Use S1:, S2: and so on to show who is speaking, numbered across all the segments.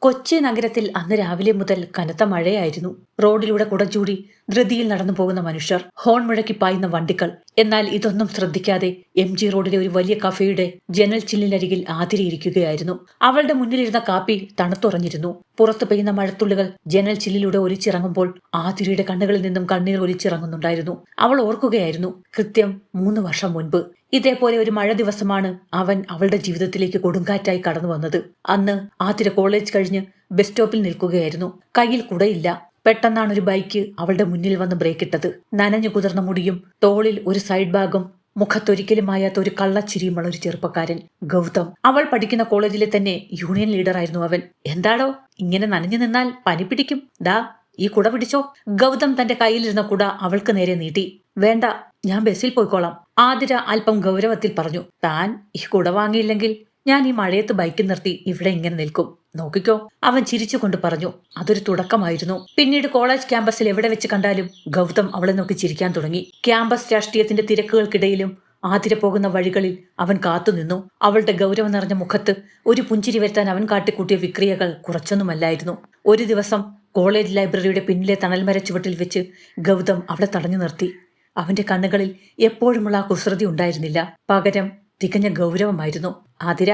S1: കൊച്ചി നഗരത്തിൽ അന്ന് രാവിലെ മുതൽ കനത്ത മഴയായിരുന്നു. റോഡിലൂടെ കുടചൂടി ധൃതിയിൽ നടന്നു പോകുന്ന മനുഷ്യർ, ഹോൺ മുഴക്കി പായുന്ന വണ്ടികൾ. എന്നാൽ ഇതൊന്നും ശ്രദ്ധിക്കാതെ MG റോഡിലെ ഒരു വലിയ കഫേയുടെ ജനൽ ചില്ലിനരികിൽ ആതിര ഇരിക്കുകയായിരുന്നു. അവളുടെ മുന്നിലിരുന്ന കാപ്പി തണുത്തുറഞ്ഞിരുന്നു. പുറത്തു പെയ്യുന്ന മഴത്തുള്ളികൾ ജനൽ ചില്ലിലൂടെ ഒലിച്ചിറങ്ങുമ്പോൾ ആതിരയുടെ കണ്ണുകളിൽ നിന്നും കണ്ണീർ ഒലിച്ചിറങ്ങുന്നുണ്ടായിരുന്നു. അവൾ ഓർക്കുകയായിരുന്നു, കൃത്യം 3 വർഷം മുൻപ് ഇതേപോലെ ഒരു മഴ ദിവസമാണ് അവൻ അവളുടെ ജീവിതത്തിലേക്ക് കൊടുങ്കാറ്റായി കടന്നു വന്നത്. അന്ന് ആതിര കോളേജ് കഴിഞ്ഞ് ബസ് സ്റ്റോപ്പിൽ നിൽക്കുകയായിരുന്നു. കയ്യിൽ കുടയില്ല. പെട്ടെന്നാണ് ഒരു ബൈക്ക് അവളുടെ മുന്നിൽ വന്ന് ബ്രേക്കിട്ടത്. നനഞ്ഞു കുതിർന്ന മുടിയും തോളിൽ ഒരു സൈഡ് ബാഗും മുഖത്തൊരിക്കലും മായാത്ത ഒരു കള്ളച്ചിരിയുമുള്ള ഒരു ചെറുപ്പക്കാരൻ, ഗൗതം. അവൾ പഠിക്കുന്ന കോളേജിലെ തന്നെ യൂണിയൻ ലീഡറായിരുന്നു അവൻ. എന്താടോ ഇങ്ങനെ നനഞ്ഞു നിന്നാൽ പനി പിടിക്കും, ദാ ഈ കുട പിടിച്ചോ. ഗൗതം തന്റെ കയ്യിലിരുന്ന കുട അവൾക്ക് നേരെ നീട്ടി. വേണ്ട, ഞാൻ ബസ്സിൽ പോയിക്കോളാം, ആതിര അല്പം ഗൗരവത്തിൽ പറഞ്ഞു. താൻ ഈ കുട വാങ്ങിയില്ലെങ്കിൽ ഞാൻ ഈ മഴയത്ത് ബൈക്ക് നിർത്തി ഇവിടെ ഇങ്ങനെ നിൽക്കും, നോക്കിക്കോ, അവൻ ചിരിച്ചുകൊണ്ട് പറഞ്ഞു. അതൊരു തുടക്കമായിരുന്നു. പിന്നീട് കോളേജ് ക്യാമ്പസിൽ എവിടെ വെച്ച് കണ്ടാലും ഗൗതം അവളെ നോക്കി ചിരിക്കാൻ തുടങ്ങി. ക്യാമ്പസ് രാഷ്ട്രീയത്തിന്റെ തിരക്കുകൾക്കിടയിലും ആതിര പോകുന്ന വഴികളിൽ അവൻ കാത്തുനിന്നു. അവളുടെ ഗൗരവം നിറഞ്ഞ മുഖത്ത് ഒരു പുഞ്ചിരി വരുത്താൻ അവൻ കാട്ടിക്കൂട്ടിയ വിക്രിയകൾ കുറച്ചൊന്നുമല്ലായിരുന്നു. ഒരു ദിവസം കോളേജ് ലൈബ്രറിയുടെ പിന്നിലെ തണൽമര ചുവട്ടിൽ വെച്ച് ഗൗതം അവളെ തടഞ്ഞു നിർത്തി. അവന്റെ കണ്ണുകളിൽ എപ്പോഴുമുള്ള ആ കുസൃതി ഉണ്ടായിരുന്നില്ല. പകരം തികഞ്ഞ ഗൗരവമായിരുന്നു. ആതിര,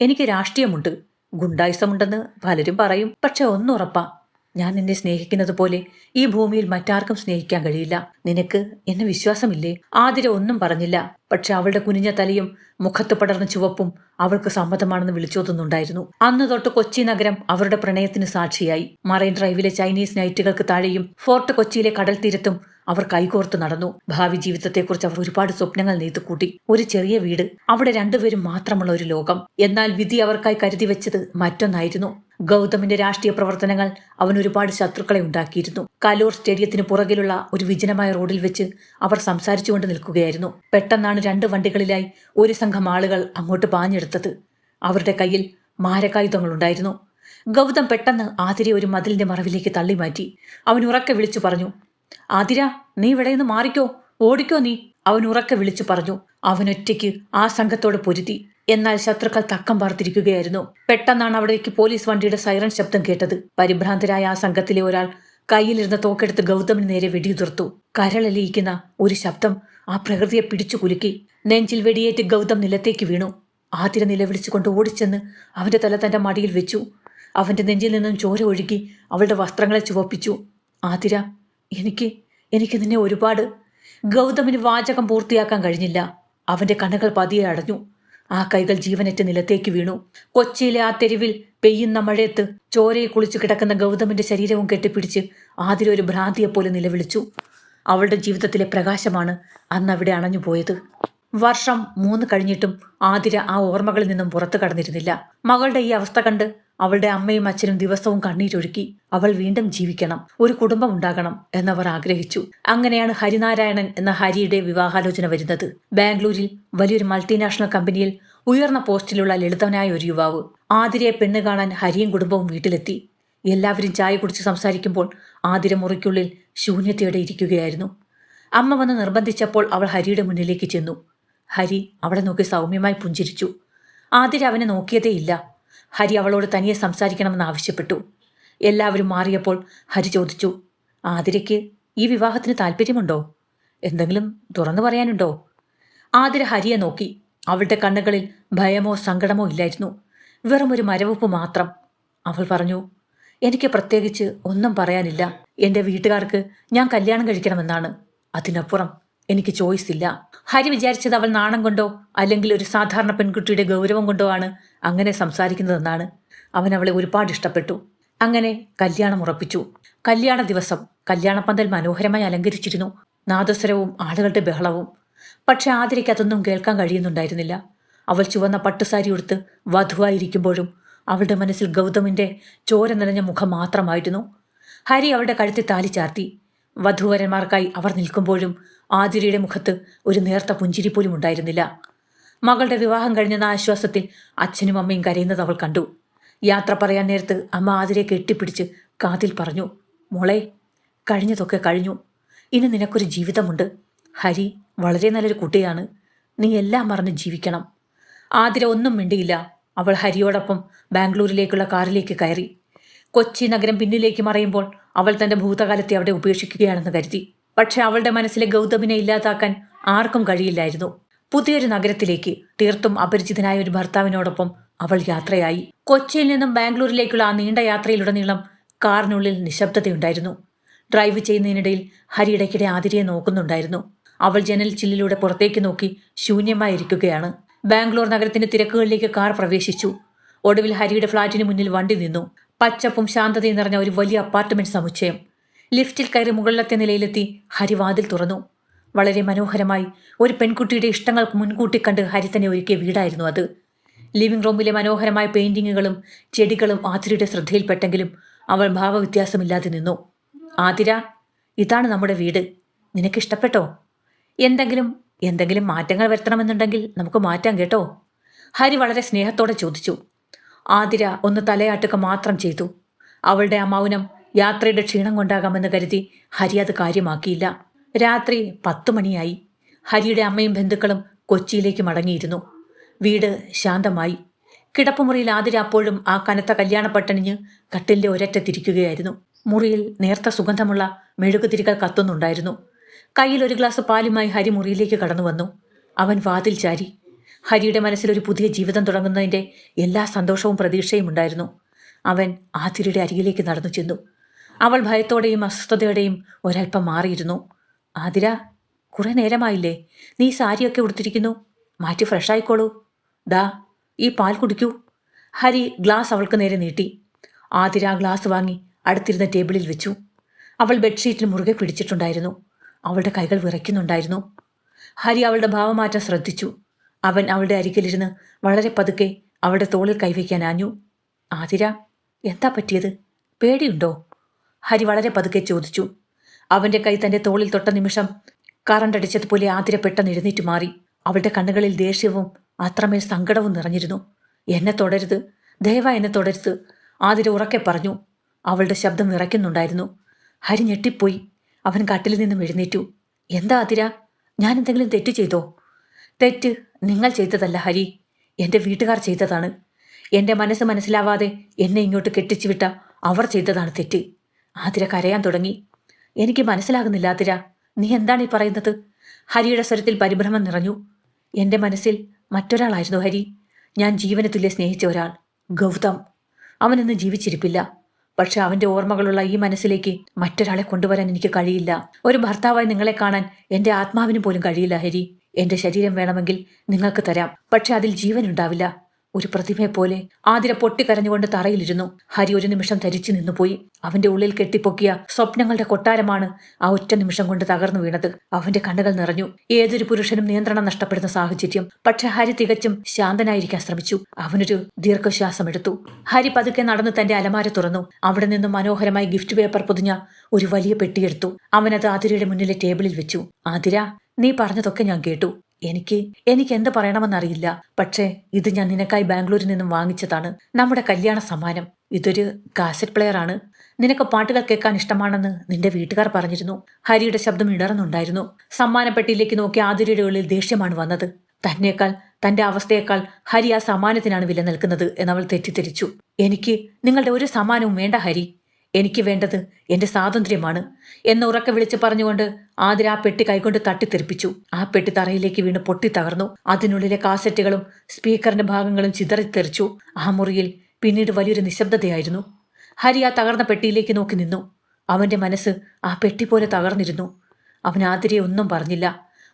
S1: എനിക്ക് രാഷ്ട്രീയമുണ്ട്, ഗുണ്ടായുസമുണ്ടെന്ന് പലരും പറയും. പക്ഷെ ഒന്നുറപ്പാ, ഞാൻ നിന്നെ സ്നേഹിക്കുന്നത് പോലെ ഈ ഭൂമിയിൽ മറ്റാർക്കും സ്നേഹിക്കാൻ കഴിയില്ല. നിനക്ക് എന്നെ വിശ്വാസമില്ലേ? ആതിര ഒന്നും പറഞ്ഞില്ല. പക്ഷെ അവളുടെ കുനിഞ്ഞ തലയും മുഖത്ത് പടർന്ന ചുവപ്പും അവൾക്ക് സമ്മതമാണെന്ന് വിളിച്ചോതുന്നുണ്ടായിരുന്നു. അന്ന് തൊട്ട് കൊച്ചി നഗരം അവരുടെ പ്രണയത്തിന് സാക്ഷിയായി. മറൈൻ ഡ്രൈവിലെ ചൈനീസ് നൈറ്റുകൾക്ക് താഴെയും ഫോർട്ട് കൊച്ചിയിലെ കടൽ തീരത്തും അവർ കൈകോർത്ത് നടന്നു. ഭാവി ജീവിതത്തെക്കുറിച്ച് അവർ ഒരുപാട് സ്വപ്നങ്ങൾ നെയ്തുകൂട്ടി. ഒരു ചെറിയ വീട്, അവിടെ രണ്ടുപേരും മാത്രമുള്ള ഒരു ലോകം. എന്നാൽ വിധി അവർക്കായി കരുതി വെച്ചത് മറ്റൊന്നായിരുന്നു. ഗൗതമിന്റെ രാഷ്ട്രീയ പ്രവർത്തനങ്ങൾ അവൻ ഒരുപാട് ശത്രുക്കളെ ഉണ്ടാക്കിയിരുന്നു. കലൂർ സ്റ്റേഡിയത്തിന് പുറകിലുള്ള ഒരു വിജനമായ റോഡിൽ വെച്ച് അവർ സംസാരിച്ചുകൊണ്ട് നിൽക്കുകയായിരുന്നു. പെട്ടെന്നാണ് 2 വണ്ടികളിലായി ഒരു സംഘം ആളുകൾ അങ്ങോട്ട് പാഞ്ഞെടുത്തത്. അവരുടെ കയ്യിൽ മാരകായുധങ്ങളുണ്ടായിരുന്നു. ഗൗതം പെട്ടെന്ന് ആതിരെ ഒരു മതിലിന്റെ മറവിലേക്ക് തള്ളി മാറ്റി. അവൻ ഉറക്കെ വിളിച്ചു പറഞ്ഞു, ആതിര, നീ ഇവിടെ നിന്ന് മാറിക്കോ, ഓടിക്കോ നീ, അവൻ ഉറക്കെ വിളിച്ചു പറഞ്ഞു. അവനൊറ്റയ്ക്ക് ആ സംഘത്തോട് പൊരുതി. എന്നാൽ ശത്രുക്കൾ തക്കം പാർത്തിരിക്കുകയായിരുന്നു. പെട്ടെന്നാണ് അവിടേക്ക് പോലീസ് വണ്ടിയുടെ സൈറൺ ശബ്ദം കേട്ടത്. പരിഭ്രാന്തരായ ആ സംഘത്തിലെ ഒരാൾ കയ്യിലിരുന്ന തോക്കെടുത്ത് ഗൗതമിന് നേരെ വെടിയുതിർത്തു. കരളലിയിക്കുന്ന ഒരു ശബ്ദം ആ പ്രകൃതിയെ പിടിച്ചു കുലുക്കി. നെഞ്ചിൽ വെടിയേറ്റ് ഗൗതം നിലത്തേക്ക് വീണു. ആതിര നിലവിളിച്ചുകൊണ്ട് ഓടിച്ചെന്ന് അവന്റെ തല തന്റെ മടിയിൽ വെച്ചു. അവന്റെ നെഞ്ചിൽ നിന്നും ചോര ഒഴുകി അവളുടെ വസ്ത്രങ്ങളെ ചുവപ്പിച്ചു. ആതിര, എനിക്ക് നിന്നെ ഒരുപാട്. ഗൗതമിന് വാചകം പൂർത്തിയാക്കാൻ കഴിഞ്ഞില്ല. അവന്റെ കണ്ണുകൾ പതിയെ അടഞ്ഞു. ആ കൈകൾ ജീവനറ്റ് നിലത്തേക്ക് വീണു. കൊച്ചിയിലെ ആ തെരുവിൽ പെയ്യുന്ന മഴയത്ത് ചോരയെ കുളിച്ചു കിടക്കുന്ന ഗൗതമിന്റെ ശരീരവും കെട്ടിപ്പിടിച്ച് ആതിര ഒരു ഭ്രാന്തിയെപ്പോലെ നിലവിളിച്ചു. അവളുടെ ജീവിതത്തിലെ പ്രകാശമാണ് അന്ന് അവിടെ അണഞ്ഞുപോയത്. വർഷം 3 കഴിഞ്ഞിട്ടും ആതിര ആ ഓർമ്മകളിൽ നിന്നും പുറത്തു കടന്നിരുന്നില്ല. മകളുടെ ഈ അവസ്ഥ കണ്ട് അവളുടെ അമ്മയും അച്ഛനും ദിവസവും കണ്ണീരൊഴുക്കി. അവൾ വീണ്ടും ജീവിക്കണം, ഒരു കുടുംബം ഉണ്ടാകണം എന്നവർ ആഗ്രഹിച്ചു. അങ്ങനെയാണ് ഹരിനാരായണൻ എന്ന ഹരിയുടെ വിവാഹാലോചന വരുന്നത്. ബാംഗ്ലൂരിൽ വലിയൊരു മൾട്ടിനാഷണൽ കമ്പനിയിൽ ഉയർന്ന പോസ്റ്റിലുള്ള ലളിതനായ ഒരു യുവാവ്. ആതിരയെ പെണ്ണ് കാണാൻ ഹരിയും കുടുംബവും വീട്ടിലെത്തി. എല്ലാവരും ചായ കുടിച്ച് സംസാരിക്കുമ്പോൾ ആതിര മുറിക്കുള്ളിൽ ശൂന്യതയോടെ ഇരിക്കുകയായിരുന്നു. അമ്മ വന്ന് നിർബന്ധിച്ചപ്പോൾ അവൾ ഹരിയുടെ മുന്നിലേക്ക് ചെന്നു. ഹരി അവളെ നോക്കി സൗമ്യമായി പുഞ്ചിരിച്ചു. ആതിര അവനെ നോക്കിയതേയില്ല. ഹരി അവളോട് തനിയെ സംസാരിക്കണമെന്ന് ആവശ്യപ്പെട്ടു. എല്ലാവരും മാറിയപ്പോൾ ഹരി ചോദിച്ചു, ആതിരയ്ക്ക് ഈ വിവാഹത്തിന് താല്പര്യമുണ്ടോ? എന്തെങ്കിലും തുറന്നു പറയാനുണ്ടോ? ആതിര ഹരിയെ നോക്കി. അവളുടെ കണ്ണുകളിൽ ഭയമോ സങ്കടമോ ഇല്ലായിരുന്നു, വെറും ഒരു മരവിപ്പ് മാത്രം. അവൾ പറഞ്ഞു, എനിക്ക് പ്രത്യേകിച്ച് ഒന്നും പറയാനില്ല. എൻ്റെ വീട്ടുകാർക്ക് ഞാൻ കല്യാണം കഴിക്കണമെന്നാണ്. അതിനപ്പുറം എനിക്ക് ചോയ്സ് ഇല്ല. ഹരി വിചാരിച്ചത് അവൾ നാണം കൊണ്ടോ അല്ലെങ്കിൽ ഒരു സാധാരണ പെൺകുട്ടിയുടെ ഗൗരവം കൊണ്ടോ ആണ് അങ്ങനെ സംസാരിക്കുന്നതെന്നാണ്. അവൻ അവളെ ഒരുപാട് ഇഷ്ടപ്പെട്ടു. അങ്ങനെ കല്യാണം ഉറപ്പിച്ചു. കല്യാണ ദിവസം കല്യാണപ്പന്തൽ മനോഹരമായി അലങ്കരിച്ചിരുന്നു. നാദസ്വരവും ആളുകളുടെ ബഹളവും. പക്ഷെ ആതിരയ്ക്ക് അതൊന്നും കേൾക്കാൻ കഴിയുന്നുണ്ടായിരുന്നില്ല. അവൾ ചുവന്ന പട്ടുസാരി ഉടുത്ത് വധുവായിരിക്കുമ്പോഴും അവളുടെ മനസ്സിൽ ഗൗതമിന്റെ ചോര നിറഞ്ഞ മുഖം മാത്രമായിരുന്നു. ഹരി അവളുടെ കഴുത്തിൽ താലി ചാർത്തി. വധൂവരന്മാർക്കായി അവർ നിൽക്കുമ്പോഴും ആതിരയുടെ മുഖത്ത് ഒരു നേർത്ത പുഞ്ചിരി പോലും ഉണ്ടായിരുന്നില്ല. മകളുടെ വിവാഹം കഴിഞ്ഞെന്ന ആശ്വാസത്തിൽ അച്ഛനും അമ്മയും കരയുന്നത് അവൾ കണ്ടു. യാത്ര പറയാൻ നേരത്ത് അമ്മ ആതിരയെ കെട്ടിപ്പിടിച്ച് കാതിൽ പറഞ്ഞു, മോളെ, കഴിഞ്ഞതൊക്കെ കഴിഞ്ഞു. ഇനി നിനക്കൊരു ജീവിതമുണ്ട്. ഹരി വളരെ നല്ലൊരു കുട്ടിയാണ്. നീ എല്ലാം മറന്ന് ജീവിക്കണം. ആതിര ഒന്നും മിണ്ടിയില്ല. അവൾ ഹരിയോടൊപ്പം ബാംഗ്ലൂരിലേക്കുള്ള കാറിലേക്ക് കയറി. കൊച്ചി നഗരം പിന്നിലേക്ക് മറയുമ്പോൾ അവൾ തന്റെ ഭൂതകാലത്തെ അവിടെ ഉപേക്ഷിക്കുകയാണെന്ന് കരുതി. പക്ഷെ അവളുടെ മനസ്സിലെ ഗൗതമിനെ ഇല്ലാതാക്കാൻ ആർക്കും കഴിയില്ലായിരുന്നു. പുതിയൊരു നഗരത്തിലേക്ക് തീർത്തും അപരിചിതനായ ഒരു ഭർത്താവിനോടൊപ്പം അവൾ യാത്രയായി. കൊച്ചിയിൽ നിന്നും ബാംഗ്ലൂരിലേക്കുള്ള ആ നീണ്ട യാത്രയിലുടനീളം കാറിനുള്ളിൽ നിശബ്ദതയുണ്ടായിരുന്നു. ഡ്രൈവ് ചെയ്യുന്നതിനിടയിൽ ഹരി ഇടയ്ക്കിടെ ആതിരയെ നോക്കുന്നുണ്ടായിരുന്നു. അവൾ ജനൽ ചില്ലിലൂടെ പുറത്തേക്ക് നോക്കി ശൂന്യമായിരിക്കുകയാണ്. ബാംഗ്ലൂർ നഗരത്തിന്റെ തിരക്കുകളിലേക്ക് കാർ പ്രവേശിച്ചു. ഒടുവിൽ ഹരിയുടെ ഫ്ളാറ്റിന് മുന്നിൽ വണ്ടി നിന്നു. പച്ചപ്പും ശാന്തതയും നിറഞ്ഞ ഒരു വലിയ അപ്പാർട്ട്മെന്റ് സമുച്ചയം. ലിഫ്റ്റിൽ കയറി മുകളിലത്തെ നിലയിലെത്തി ഹരി വാതിൽ തുറന്നു. വളരെ മനോഹരമായി ഒരു പെൺകുട്ടിയുടെ ഇഷ്ടങ്ങൾ മുൻകൂട്ടി കണ്ട് ഹരി തന്നെ ഒരുക്കിയ വീടായിരുന്നു അത്. ലിവിംഗ് റൂമിലെ മനോഹരമായ പെയിന്റിങ്ങുകളും ചെടികളും ആതിരയുടെ ശ്രദ്ധയിൽപ്പെട്ടെങ്കിലും അവൾ ഭാവവ്യത്യാസമില്ലാതെ നിന്നു. ആതിര, ഇതാണ് നമ്മുടെ വീട്. നിനക്കിഷ്ടപ്പെട്ടോ? എന്തെങ്കിലും മാറ്റങ്ങൾ വരുത്തണമെന്നുണ്ടെങ്കിൽ നമുക്ക് മാറ്റാം കേട്ടോ. ഹരി വളരെ സ്നേഹത്തോടെ ചോദിച്ചു. ആതിര ഒന്ന് തലയാട്ടുക മാത്രം ചെയ്തു. അവളുടെ ആ മൗനം യാത്രയുടെ ക്ഷീണം കൊണ്ടാകാമെന്ന് കരുതി ഹരി അത് കാര്യമാക്കിയില്ല. രാത്രി 10 മണിയായി. ഹരിയുടെ അമ്മയും ബന്ധുക്കളും കൊച്ചിയിലേക്ക് മടങ്ങിയിരുന്നു. വീട് ശാന്തമായി. കിടപ്പുമുറിയിൽ ആതിര അപ്പോഴും ആ കനത്ത കല്യാണപ്പട്ടണിഞ്ഞ് കട്ടിലിന്റെ ഒരറ്റത്തിരിക്കുകയായിരുന്നു. മുറിയിൽ നേർത്ത സുഗന്ധമുള്ള മെഴുകുതിരികൾ കത്തുന്നുണ്ടായിരുന്നു. കയ്യിൽ ഒരു ഗ്ലാസ് പാലുമായി ഹരി മുറിയിലേക്ക് കടന്നു വന്നു. അവൻ വാതിൽ ചാരി. ഹരിയുടെ മനസ്സിൽ ഒരു പുതിയ ജീവിതം തുടങ്ങുന്നതിൻ്റെ എല്ലാ സന്തോഷവും പ്രതീക്ഷയും ഉണ്ടായിരുന്നു. അവൻ ആതിരയുടെ അരികിലേക്ക് നടന്നു ചെന്നു. അവൾ ഭയത്തോടെയും അസ്വസ്ഥതയോടെയും ഒരൽപ്പം മാറിയിരുന്നു. ആതിര, കുറെ നേരമായില്ലേ? നീ സാരിയൊക്കെ ഉടുത്തിരിക്കുന്നു. മാറ്റി ഫ്രഷായിക്കോളൂ. ദാ, ഈ പാൽ കുടിക്കൂ. ഹരി ഗ്ലാസ് അവൾക്ക് നേരെ നീട്ടി. ആതിര ഗ്ലാസ് വാങ്ങി അടുത്തിരുന്ന ടേബിളിൽ വെച്ചു. അവൾ ബെഡ്ഷീറ്റിൽ മുറുകെ പിടിച്ചിട്ടുണ്ടായിരുന്നു. അവളുടെ കൈകൾ വിറയ്ക്കുന്നുണ്ടായിരുന്നു. ഹരി അവളുടെ ഭാവമാറ്റം ശ്രദ്ധിച്ചു. അവൻ അവളുടെ അരികിലിരുന്ന് വളരെ പതുക്കെ അവളുടെ തോളിൽ കൈവയ്ക്കാൻ ആഞ്ഞു. ആതിര, എന്താ പറ്റിയത്? പേടിയുണ്ടോ? ഹരി വളരെ പതുക്കെ ചോദിച്ചു. അവന്റെ കൈ തന്റെ തോളിൽ തൊട്ട നിമിഷം കറണ്ടടിച്ചതുപോലെ ആതിര പെട്ടെന്ന് എഴുന്നേറ്റു മാറി. അവളുടെ കണ്ണുകളിൽ ദേഷ്യവും അത്രമേൽ സങ്കടവും നിറഞ്ഞിരുന്നു. എന്നെ തൊടരുത്, ദയവായി എന്നെ തൊടരുത്, ആതിര ഉറക്കെ പറഞ്ഞു. അവളുടെ ശബ്ദം വിറയ്ക്കുന്നുണ്ടായിരുന്നു. ഹരി ഞെട്ടിപ്പോയി. അവൻ കട്ടിലിൽ നിന്നും എഴുന്നേറ്റു. എന്താ ആതിര, ഞാൻ എന്തെങ്കിലും തെറ്റ് ചെയ്തോ? തെറ്റ് നിങ്ങൾ ചെയ്തതല്ല ഹരി, എൻ്റെ വീട്ടുകാർ ചെയ്തതാണ്. എൻ്റെ മനസ്സ് മനസ്സിലാവാതെ എന്നെ ഇങ്ങോട്ട് കെട്ടിച്ചു വിട്ട അവർ ചെയ്തതാണ് തെറ്റ്. ആതിര കരയാൻ തുടങ്ങി. എനിക്ക് മനസ്സിലാകുന്നില്ല ആതിര, നീ എന്താണ് ഈ പറയുന്നത്? ഹരിയുടെ സ്വരത്തിൽ പരിഭ്രമം നിറഞ്ഞു. എൻ്റെ മനസ്സിൽ മറ്റൊരാളായിരുന്നു ഹരി. ഞാൻ ജീവന് തുല്യ സ്നേഹിച്ച ഒരാൾ, ഗൗതം. അവനൊന്നും ജീവിച്ചിരിപ്പില്ല. പക്ഷെ അവന്റെ ഓർമ്മകളുള്ള ഈ മനസ്സിലേക്ക് മറ്റൊരാളെ കൊണ്ടുവരാൻ എനിക്ക് കഴിയില്ല. ഒരു ഭർത്താവായി നിങ്ങളെ കാണാൻ എൻ്റെ ആത്മാവിന് പോലും കഴിയില്ല ഹരി. എൻ്റെ ശരീരം വേണമെങ്കിൽ നിങ്ങൾക്ക് തരാം, പക്ഷെ അതിൽ ജീവൻ ഉണ്ടാവില്ല. ഒരു പ്രതിമയെപ്പോലെ ആതിര പൊട്ടിക്കരഞ്ഞുകൊണ്ട് തറയിലിരുന്നു. ഹരി ഒരു നിമിഷം ധരിച്ചു നിന്നുപോയി. അവന്റെ ഉള്ളിൽ കെട്ടിപ്പൊക്കിയ സ്വപ്നങ്ങളുടെ കൊട്ടാരമാണ് ആ ഒറ്റ നിമിഷം കൊണ്ട് തകർന്നു വീണത്. അവന്റെ കണ്ണുകൾ നിറഞ്ഞു. ഏതൊരു പുരുഷനും നിയന്ത്രണം നഷ്ടപ്പെടുന്ന സാഹചര്യം. പക്ഷെ ഹരി തികച്ചും ശാന്തനായിരിക്കാൻ ശ്രമിച്ചു. അവനൊരു ദീർഘശ്വാസം എടുത്തു. ഹരി പതുക്കെ നടന്ന് തന്റെ അലമാര തുറന്നു. അവിടെ നിന്നും മനോഹരമായി ഗിഫ്റ്റ് പേപ്പർ പൊതിഞ്ഞ ഒരു വലിയ പെട്ടിയെടുത്തു. അവനത് ആതിരയുടെ മുന്നിലെ ടേബിളിൽ വെച്ചു. ആതിര, നീ പറഞ്ഞതൊക്കെ ഞാൻ കേട്ടു. എനിക്ക് എന്ത് പറയണമെന്നറിയില്ല. പക്ഷേ ഇത് ഞാൻ നിനക്കായി ബാംഗ്ലൂരിൽ നിന്നും വാങ്ങിച്ചതാണ്. നമ്മുടെ കല്യാണ സമ്മാനം. ഇതൊരു കാസറ്റ് പ്ലെയർ ആണ്. നിനക്ക് പാട്ടുകൾ കേൾക്കാൻ ഇഷ്ടമാണെന്ന് നിന്റെ വീട്ടുകാർ പറഞ്ഞിരുന്നു. ഹരിയുടെ ശബ്ദം ഇടറുന്നുണ്ടായിരുന്നു. സമ്മാനപ്പെട്ടിയിലേക്ക് നോക്കി ആതിരയുടെ ഉള്ളിൽ ദേഷ്യമാണ് വന്നത്. തന്നേക്കാൾ, തന്റെ അവസ്ഥയേക്കാൾ ഹരി ആ സമ്മാനത്തിനാണ് വില നിൽക്കുന്നത് എന്നവൾ തെറ്റിദ്ധരിച്ചു. എനിക്ക് നിങ്ങളുടെ ഒരു സമ്മാനവും വേണ്ട ഹരി. എനിക്ക് വേണ്ടത് എന്റെ സ്വാതന്ത്ര്യമാണ് എന്ന് ഉറക്കെ വിളിച്ചു പറഞ്ഞുകൊണ്ട് ആതിര ആ പെട്ടി കൈകൊണ്ട് തട്ടിത്തെറിപ്പിച്ചു. ആ പെട്ടി തറയിലേക്ക് വീണ് പൊട്ടിത്തകർന്നു. അതിനുള്ളിലെ കാസറ്റുകളും സ്പീക്കറിന്റെ ഭാഗങ്ങളും ചിതറിത്തെറിച്ചു. ആ മുറിയിൽ പിന്നീട് വലിയൊരു നിശബ്ദതയായിരുന്നു. ഹരി ആ തകർന്ന പെട്ടിയിലേക്ക് നോക്കി നിന്നു. അവന്റെ മനസ്സ് ആ പെട്ടി പോലെ തകർന്നിരുന്നു. അവൻ ആതിരയെ ഒന്നും പറഞ്ഞില്ല.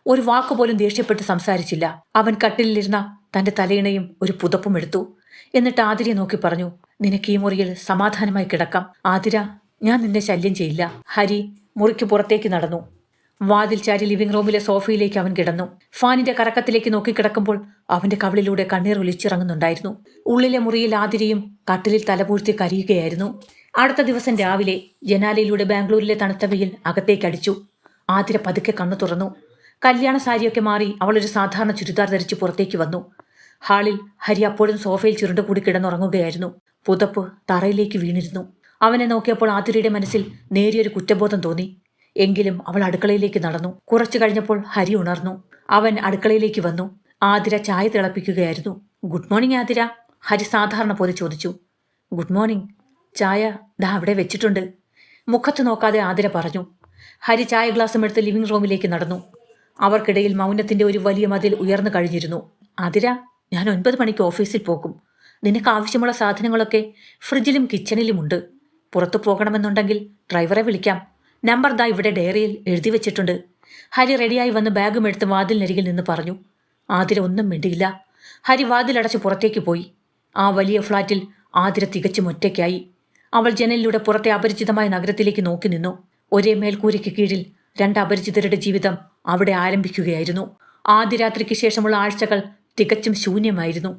S1: ഒരു വാക്കുപോലും ദേഷ്യപ്പെട്ട് സംസാരിച്ചില്ല. അവൻ കട്ടിലിരുന്ന തന്റെ തലയിണയും ഒരു പുതപ്പും എടുത്തു. എന്നിട്ട് ആതിരയെ നോക്കി പറഞ്ഞു, നിനക്ക് ഈ മുറിയിൽ സമാധാനമായി കിടക്കാം. ആതിര, ഞാൻ നിന്നെ ശല്യം ചെയ്യില്ല. ഹരി മുറിക്ക് പുറത്തേക്ക് നടന്നു. വാതിൽ ചാരി ലിവിംഗ് റൂമിലെ സോഫയിലേക്ക് അവൻ കിടന്നു. ഫാനിന്റെ കറക്കത്തിലേക്ക് നോക്കിക്കിടക്കുമ്പോൾ അവന്റെ കവിളിലൂടെ കണ്ണീർ ഒലിച്ചിറങ്ങുന്നുണ്ടായിരുന്നു. ഉള്ളിലെ മുറിയിൽ ആതിരയും കട്ടിലിൽ തലപൂഴ്ത്തി കരയുകയായിരുന്നു. അടുത്ത ദിവസം രാവിലെ ജനാലയിലൂടെ ബാംഗ്ലൂരിലെ തണുത്ത വെയിൽ അകത്തേക്കടിച്ചു. ആതിര പതുക്കെ കണ്ണു തുറന്നു. കല്യാണ സാരിയൊക്കെ മാറി അവളൊരു സാധാരണ ചുരിദാർ ധരിച്ച് പുറത്തേക്ക് വന്നു. ഹാളിൽ ഹരി അപ്പോഴും സോഫയിൽ ചുരുണ്ടുകൂടി കിടന്നുറങ്ങുകയായിരുന്നു. പുതപ്പ് തറയിലേക്ക് വീണിരുന്നു. അവനെ നോക്കിയപ്പോൾ ആതിരയുടെ മനസ്സിൽ നേരിയൊരു കുറ്റബോധം തോന്നി. എങ്കിലും അവൾ അടുക്കളയിലേക്ക് നടന്നു. കുറച്ചു കഴിഞ്ഞപ്പോൾ ഹരി ഉണർന്നു. അവൻ അടുക്കളയിലേക്ക് വന്നു. ആതിര ചായ തിളപ്പിക്കുകയായിരുന്നു. Good morning Athira. ഹരി സാധാരണ പോലെ ചോദിച്ചു. Good morning. ചായ ദാ അവിടെ വെച്ചിട്ടുണ്ട്. മുഖത്ത് നോക്കാതെ ആതിര പറഞ്ഞു. ഹരി ചായ ഗ്ലാസും എടുത്ത് ലിവിംഗ് റൂമിലേക്ക് നടന്നു. അവർക്കിടയിൽ മൗനത്തിന്റെ ഒരു വലിയ മതിൽ ഉയർന്നു കഴിഞ്ഞിരുന്നു. ആതിര, ഞാൻ 9 മണിക്ക് ഓഫീസിൽ പോകും. നിനക്ക് ആവശ്യമുള്ള സാധനങ്ങളൊക്കെ ഫ്രിഡ്ജിലും കിച്ചണിലുമുണ്ട്. പുറത്തു പോകണമെന്നുണ്ടെങ്കിൽ ഡ്രൈവറെ വിളിക്കാം. നമ്പർ ദാ ഇവിടെ ഡയറിയിൽ എഴുതി വെച്ചിട്ടുണ്ട്. ഹരി റെഡിയായി വന്ന് ബാഗും എടുത്ത് വാതിലിനരികിൽ നിന്ന് പറഞ്ഞു. ആതിര ഒന്നും മിണ്ടിയില്ല. ഹരി വാതിലടച്ച് പുറത്തേക്ക് പോയി. ആ വലിയ ഫ്ളാറ്റിൽ ആതിര തികച്ചും ഒറ്റയ്ക്കായി. അവൾ ജനലിലൂടെ പുറത്തെ അപരിചിതമായ നഗരത്തിലേക്ക് നോക്കി നിന്നു. ഒരേ മേൽക്കൂരയ്ക്ക് കീഴിൽ 2 അപരിചിതരുടെ ജീവിതം അവിടെ ആരംഭിക്കുകയായിരുന്നു. ആദ്യ രാത്രിക്ക് ശേഷമുള്ള ആഴ്ചകൾ തികച്ചും ശൂന്യമായിരുന്നു.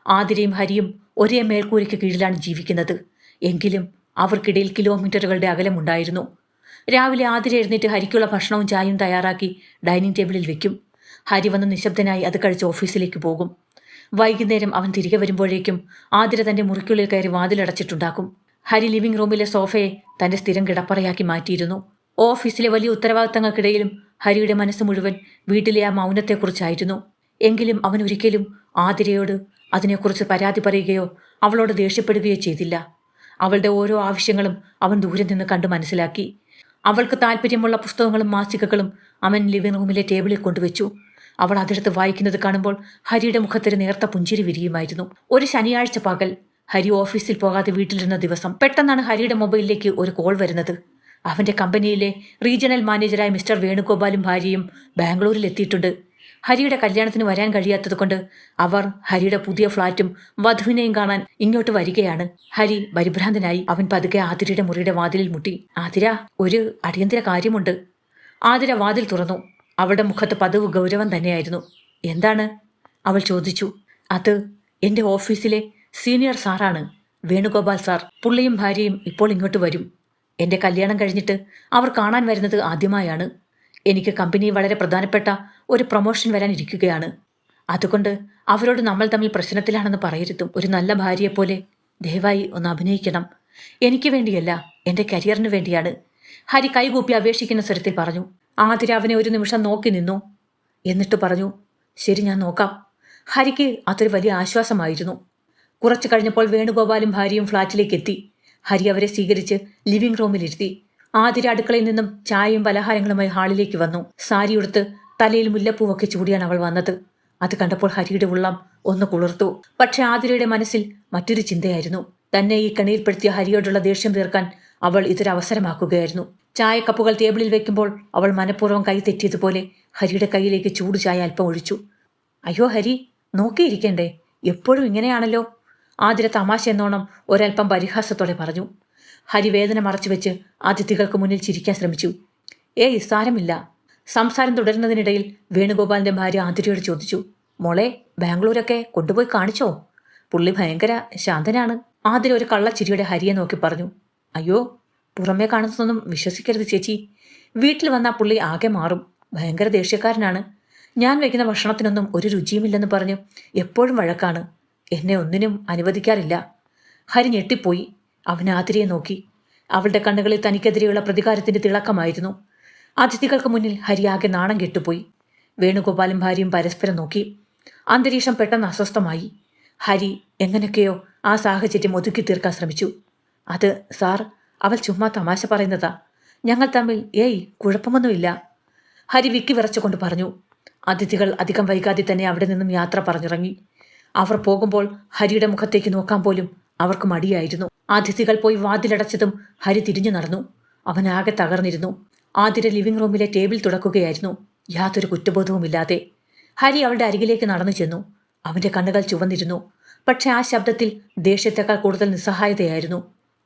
S1: ആതിരയും ഹരിയും ഒരേ മേൽക്കൂരയ്ക്ക് കീഴിലാണ് ജീവിക്കുന്നത്. എങ്കിലും അവർക്കിടയിൽ കിലോമീറ്ററുകളുടെ അകലമുണ്ടായിരുന്നു. രാവിലെ ആതിര എഴുന്നേറ്റ് ഹരിക്കുള്ള ഭക്ഷണവും ചായയും തയ്യാറാക്കി ഡൈനിങ് ടേബിളിൽ വെക്കും. ഹരി വന്ന് നിശബ്ദനായി അത് കഴിച്ച് ഓഫീസിലേക്ക് പോകും. വൈകുന്നേരം അവൻ തിരികെ വരുമ്പോഴേക്കും ആതിര തന്റെ മുറിക്കുള്ളിൽ കയറി വാതിലടച്ചിട്ടുണ്ടാക്കും. ഹരി ലിവിംഗ് റൂമിലെ സോഫയെ തന്റെ സ്ഥിരം കിടപ്പറയാക്കി മാറ്റിയിരുന്നു. ഓഫീസിലെ വലിയ ഉത്തരവാദിത്തങ്ങൾക്കിടയിലും ഹരിയുടെ മനസ്സ് മുഴുവൻ വീട്ടിലെ ആ മൗനത്തെക്കുറിച്ചായിരുന്നു. എങ്കിലും അവൻ ഒരിക്കലും ആതിരയോട് അതിനെക്കുറിച്ച് പരാതി പറയുകയോ അവളോട് ദേഷ്യപ്പെടുകയോ ചെയ്തില്ല. അവളുടെ ഓരോ ആവശ്യങ്ങളും അവൻ ദൂരെ നിന്ന് കണ്ടു മനസ്സിലാക്കി. അവൾക്ക് താല്പര്യമുള്ള പുസ്തകങ്ങളും മാസികകളും അവൻ ലിവിംഗ് റൂമിലെ ടേബിളിൽ കൊണ്ടുവച്ചു. അവൾ അതെടുത്ത് വായിക്കുന്നത് കാണുമ്പോൾ ഹരിയുടെ മുഖത്തൊരു നേർത്ത പുഞ്ചിരി വിരിയുമായിരുന്നു. ഒരു ശനിയാഴ്ച പകൽ ഹരി ഓഫീസിൽ പോകാതെ വീട്ടിലിരുന്ന ദിവസം പെട്ടെന്നാണ് ഹരിയുടെ മൊബൈലിലേക്ക് ഒരു കോൾ വരുന്നത്. അവന്റെ കമ്പനിയിലെ റീജിയണൽ മാനേജറായ മിസ്റ്റർ വേണുഗോപാലും ഭാര്യയും ബാംഗ്ലൂരിൽ എത്തിയിട്ടുണ്ട്. ഹരിയുടെ കല്യാണത്തിന് വരാൻ കഴിയാത്തതുകൊണ്ട് അവർ ഹരിയുടെ പുതിയ ഫ്ളാറ്റും വധുവിനെയും കാണാൻ ഇങ്ങോട്ട് വരികയാണ്. ഹരി പരിഭ്രാന്തനായി. അവൻ പതുക്കെ ആതിരയുടെ മുറിയുടെ വാതിലിൽ മുട്ടി. ആതിര, ഒരു അടിയന്തര കാര്യമുണ്ട്. ആതിര വാതിൽ തുറന്നു. അവളുടെ മുഖത്ത് പതിവ് ഗൗരവം തന്നെയായിരുന്നു. എന്താണ്? അവൾ ചോദിച്ചു. അത് എൻ്റെ ഓഫീസിലെ സീനിയർ സാറാണ്, വേണുഗോപാൽ സാർ. പുള്ളിയും ഭാര്യയും ഇപ്പോൾ ഇങ്ങോട്ട് വരും. എൻ്റെ കല്യാണം കഴിഞ്ഞിട്ട് അവർ കാണാൻ വരുന്നത് ആദ്യമായാണ്. എനിക്ക് കമ്പനിയിൽ വളരെ പ്രധാനപ്പെട്ട ഒരു പ്രൊമോഷൻ വരാനിരിക്കുകയാണ്. അതുകൊണ്ട് അവരോട് നമ്മൾ തമ്മിൽ പ്രശ്നത്തിലാണെന്ന് പറയരുതും. ഒരു നല്ല ഭാര്യയെപ്പോലെ ദയവായി ഒന്ന് അഭിനയിക്കണം. എനിക്ക് വേണ്ടിയല്ല, എൻ്റെ കരിയറിന് വേണ്ടിയാണ്. ഹരി കൈകൂപ്പി അപേക്ഷിക്കുന്ന സ്വരത്തിൽ പറഞ്ഞു. ആതിര അവനെ ഒരു നിമിഷം നോക്കി നിന്നു. എന്നിട്ട് പറഞ്ഞു, ശരി, ഞാൻ നോക്കാം. ഹരിക്ക് അതൊരു വലിയ ആശ്വാസമായിരുന്നു. കുറച്ചു കഴിഞ്ഞപ്പോൾ വേണുഗോപാലും ഭാര്യയും ഫ്ളാറ്റിലേക്ക് എത്തി. ഹരി അവരെ സ്വീകരിച്ച് ലിവിംഗ് റൂമിലിരുത്തി. ആതിര അടുക്കളയിൽ നിന്നും ചായയും പലഹാരങ്ങളുമായി ഹാളിലേക്ക് വന്നു. സാരി ഉടുത്ത് തലയിൽ മുല്ലപ്പൂവൊക്കെ ചൂടിയാണ് അവൾ വന്നത്. അത് കണ്ടപ്പോൾ ഹരിയുടെ ഉള്ളം ഒന്ന് കുളിർത്തു. പക്ഷെ ആതിരയുടെ മനസ്സിൽ മറ്റൊരു ചിന്തയായിരുന്നു. തന്നെ ഈ കണിയിൽപ്പെടുത്തിയ ഹരിയോടുള്ള ദേഷ്യം തീർക്കാൻ അവൾ ഇതൊരു അവസരമാക്കുകയായിരുന്നു. ചായക്കപ്പുകൾ ടേബിളിൽ വെക്കുമ്പോൾ അവൾ മനഃപൂർവ്വം കൈ തെറ്റിയതുപോലെ ഹരിയുടെ കൈയിലേക്ക് ചൂട് ചായ അല്പം ഒഴിച്ചു. അയ്യോ ഹരി, നോക്കിയിരിക്കണ്ടേ, എപ്പോഴും ഇങ്ങനെയാണല്ലോ, ആതിര തമാശ എന്നോണം ഒരൽപ്പം പരിഹാസത്തോടെ പറഞ്ഞു. ഹരി വേദന മറച്ചുവെച്ച് അതിഥികൾക്ക് മുന്നിൽ ചിരിക്കാൻ ശ്രമിച്ചു. ഏയ് സാരമില്ല. സംസാരം തുടരുന്നതിനിടയിൽ വേണുഗോപാലിന്റെ ഭാര്യ ആതിരയോട് ചോദിച്ചു, മോളെ, ബാംഗ്ലൂരൊക്കെ കൊണ്ടുപോയി കാണിച്ചോ? പുള്ളി ഭയങ്കര ശാന്തനാണ്. ആതിര ഒരു കള്ളച്ചിരിയുടെ ഹരിയെ നോക്കി പറഞ്ഞു. അയ്യോ, പുറമേ കാണുന്നതൊന്നും വിശ്വസിക്കരുത് ചേച്ചി. വീട്ടിൽ വന്നാൽ പുള്ളി ആകെ മാറും. ഭയങ്കര ദേഷ്യക്കാരനാണ്. ഞാൻ വയ്ക്കുന്ന ഭക്ഷണത്തിനൊന്നും ഒരു രുചിയുമില്ലെന്ന് പറഞ്ഞു എപ്പോഴും വഴക്കാണ്. എന്നെ ഒന്നിനും അനുവദിക്കാറില്ല. ഹരി ഞെട്ടിപ്പോയി. അവൻ ആതിരയെ നോക്കി. അവളുടെ കണ്ണുകളിൽ തനിക്കെതിരെയുള്ള പ്രതികാരത്തിന്റെ തിളക്കമായിരുന്നു. അതിഥികൾക്ക് മുന്നിൽ ഹരി ആകെ നാണം കെട്ടുപോയി. വേണുഗോപാലും ഭാര്യയും പരസ്പരം നോക്കി. അന്തരീക്ഷം പെട്ടെന്ന് അസ്വസ്ഥമായി. ഹരി എങ്ങനെയൊക്കെയോ ആ സാഹചര്യം ഒതുക്കി തീർക്കാൻ ശ്രമിച്ചു. അത് സാർ, അവൾ ചുമ്മാ തമാശ പറയുന്നതാ. ഞങ്ങൾ തമ്മിൽ കുഴപ്പമൊന്നുമില്ല. ഹരി വിക്കി വിറച്ചുകൊണ്ട് പറഞ്ഞു. അതിഥികൾ അധികം വൈകാതെ തന്നെ അവിടെ നിന്നും യാത്ര പറഞ്ഞിറങ്ങി. അവർ പോകുമ്പോൾ ഹരിയുടെ മുഖത്തേക്ക് നോക്കാൻ പോലും അവർക്ക് മടിയായിരുന്നു. അതിഥികൾ പോയി വാതിലടച്ചതും ഹരി തിരിഞ്ഞു നടന്നു. അവനാകെ തകർന്നിരുന്നു. ആതിര ലിവിംഗ് റൂമിലെ ടേബിൾ തുടക്കുകയായിരുന്നു, യാതൊരു കുറ്റബോധവുമില്ലാതെ. ഹരി അവളുടെ അരികിലേക്ക് നടന്നു ചെന്നു. അവന്റെ കണ്ണുകൾ ചുവന്നിരുന്നു. പക്ഷെ ആ ശബ്ദത്തിൽ ദേഷ്യത്തെക്കാൾ കൂടുതൽ നിസ്സഹായതയായിരുന്നു.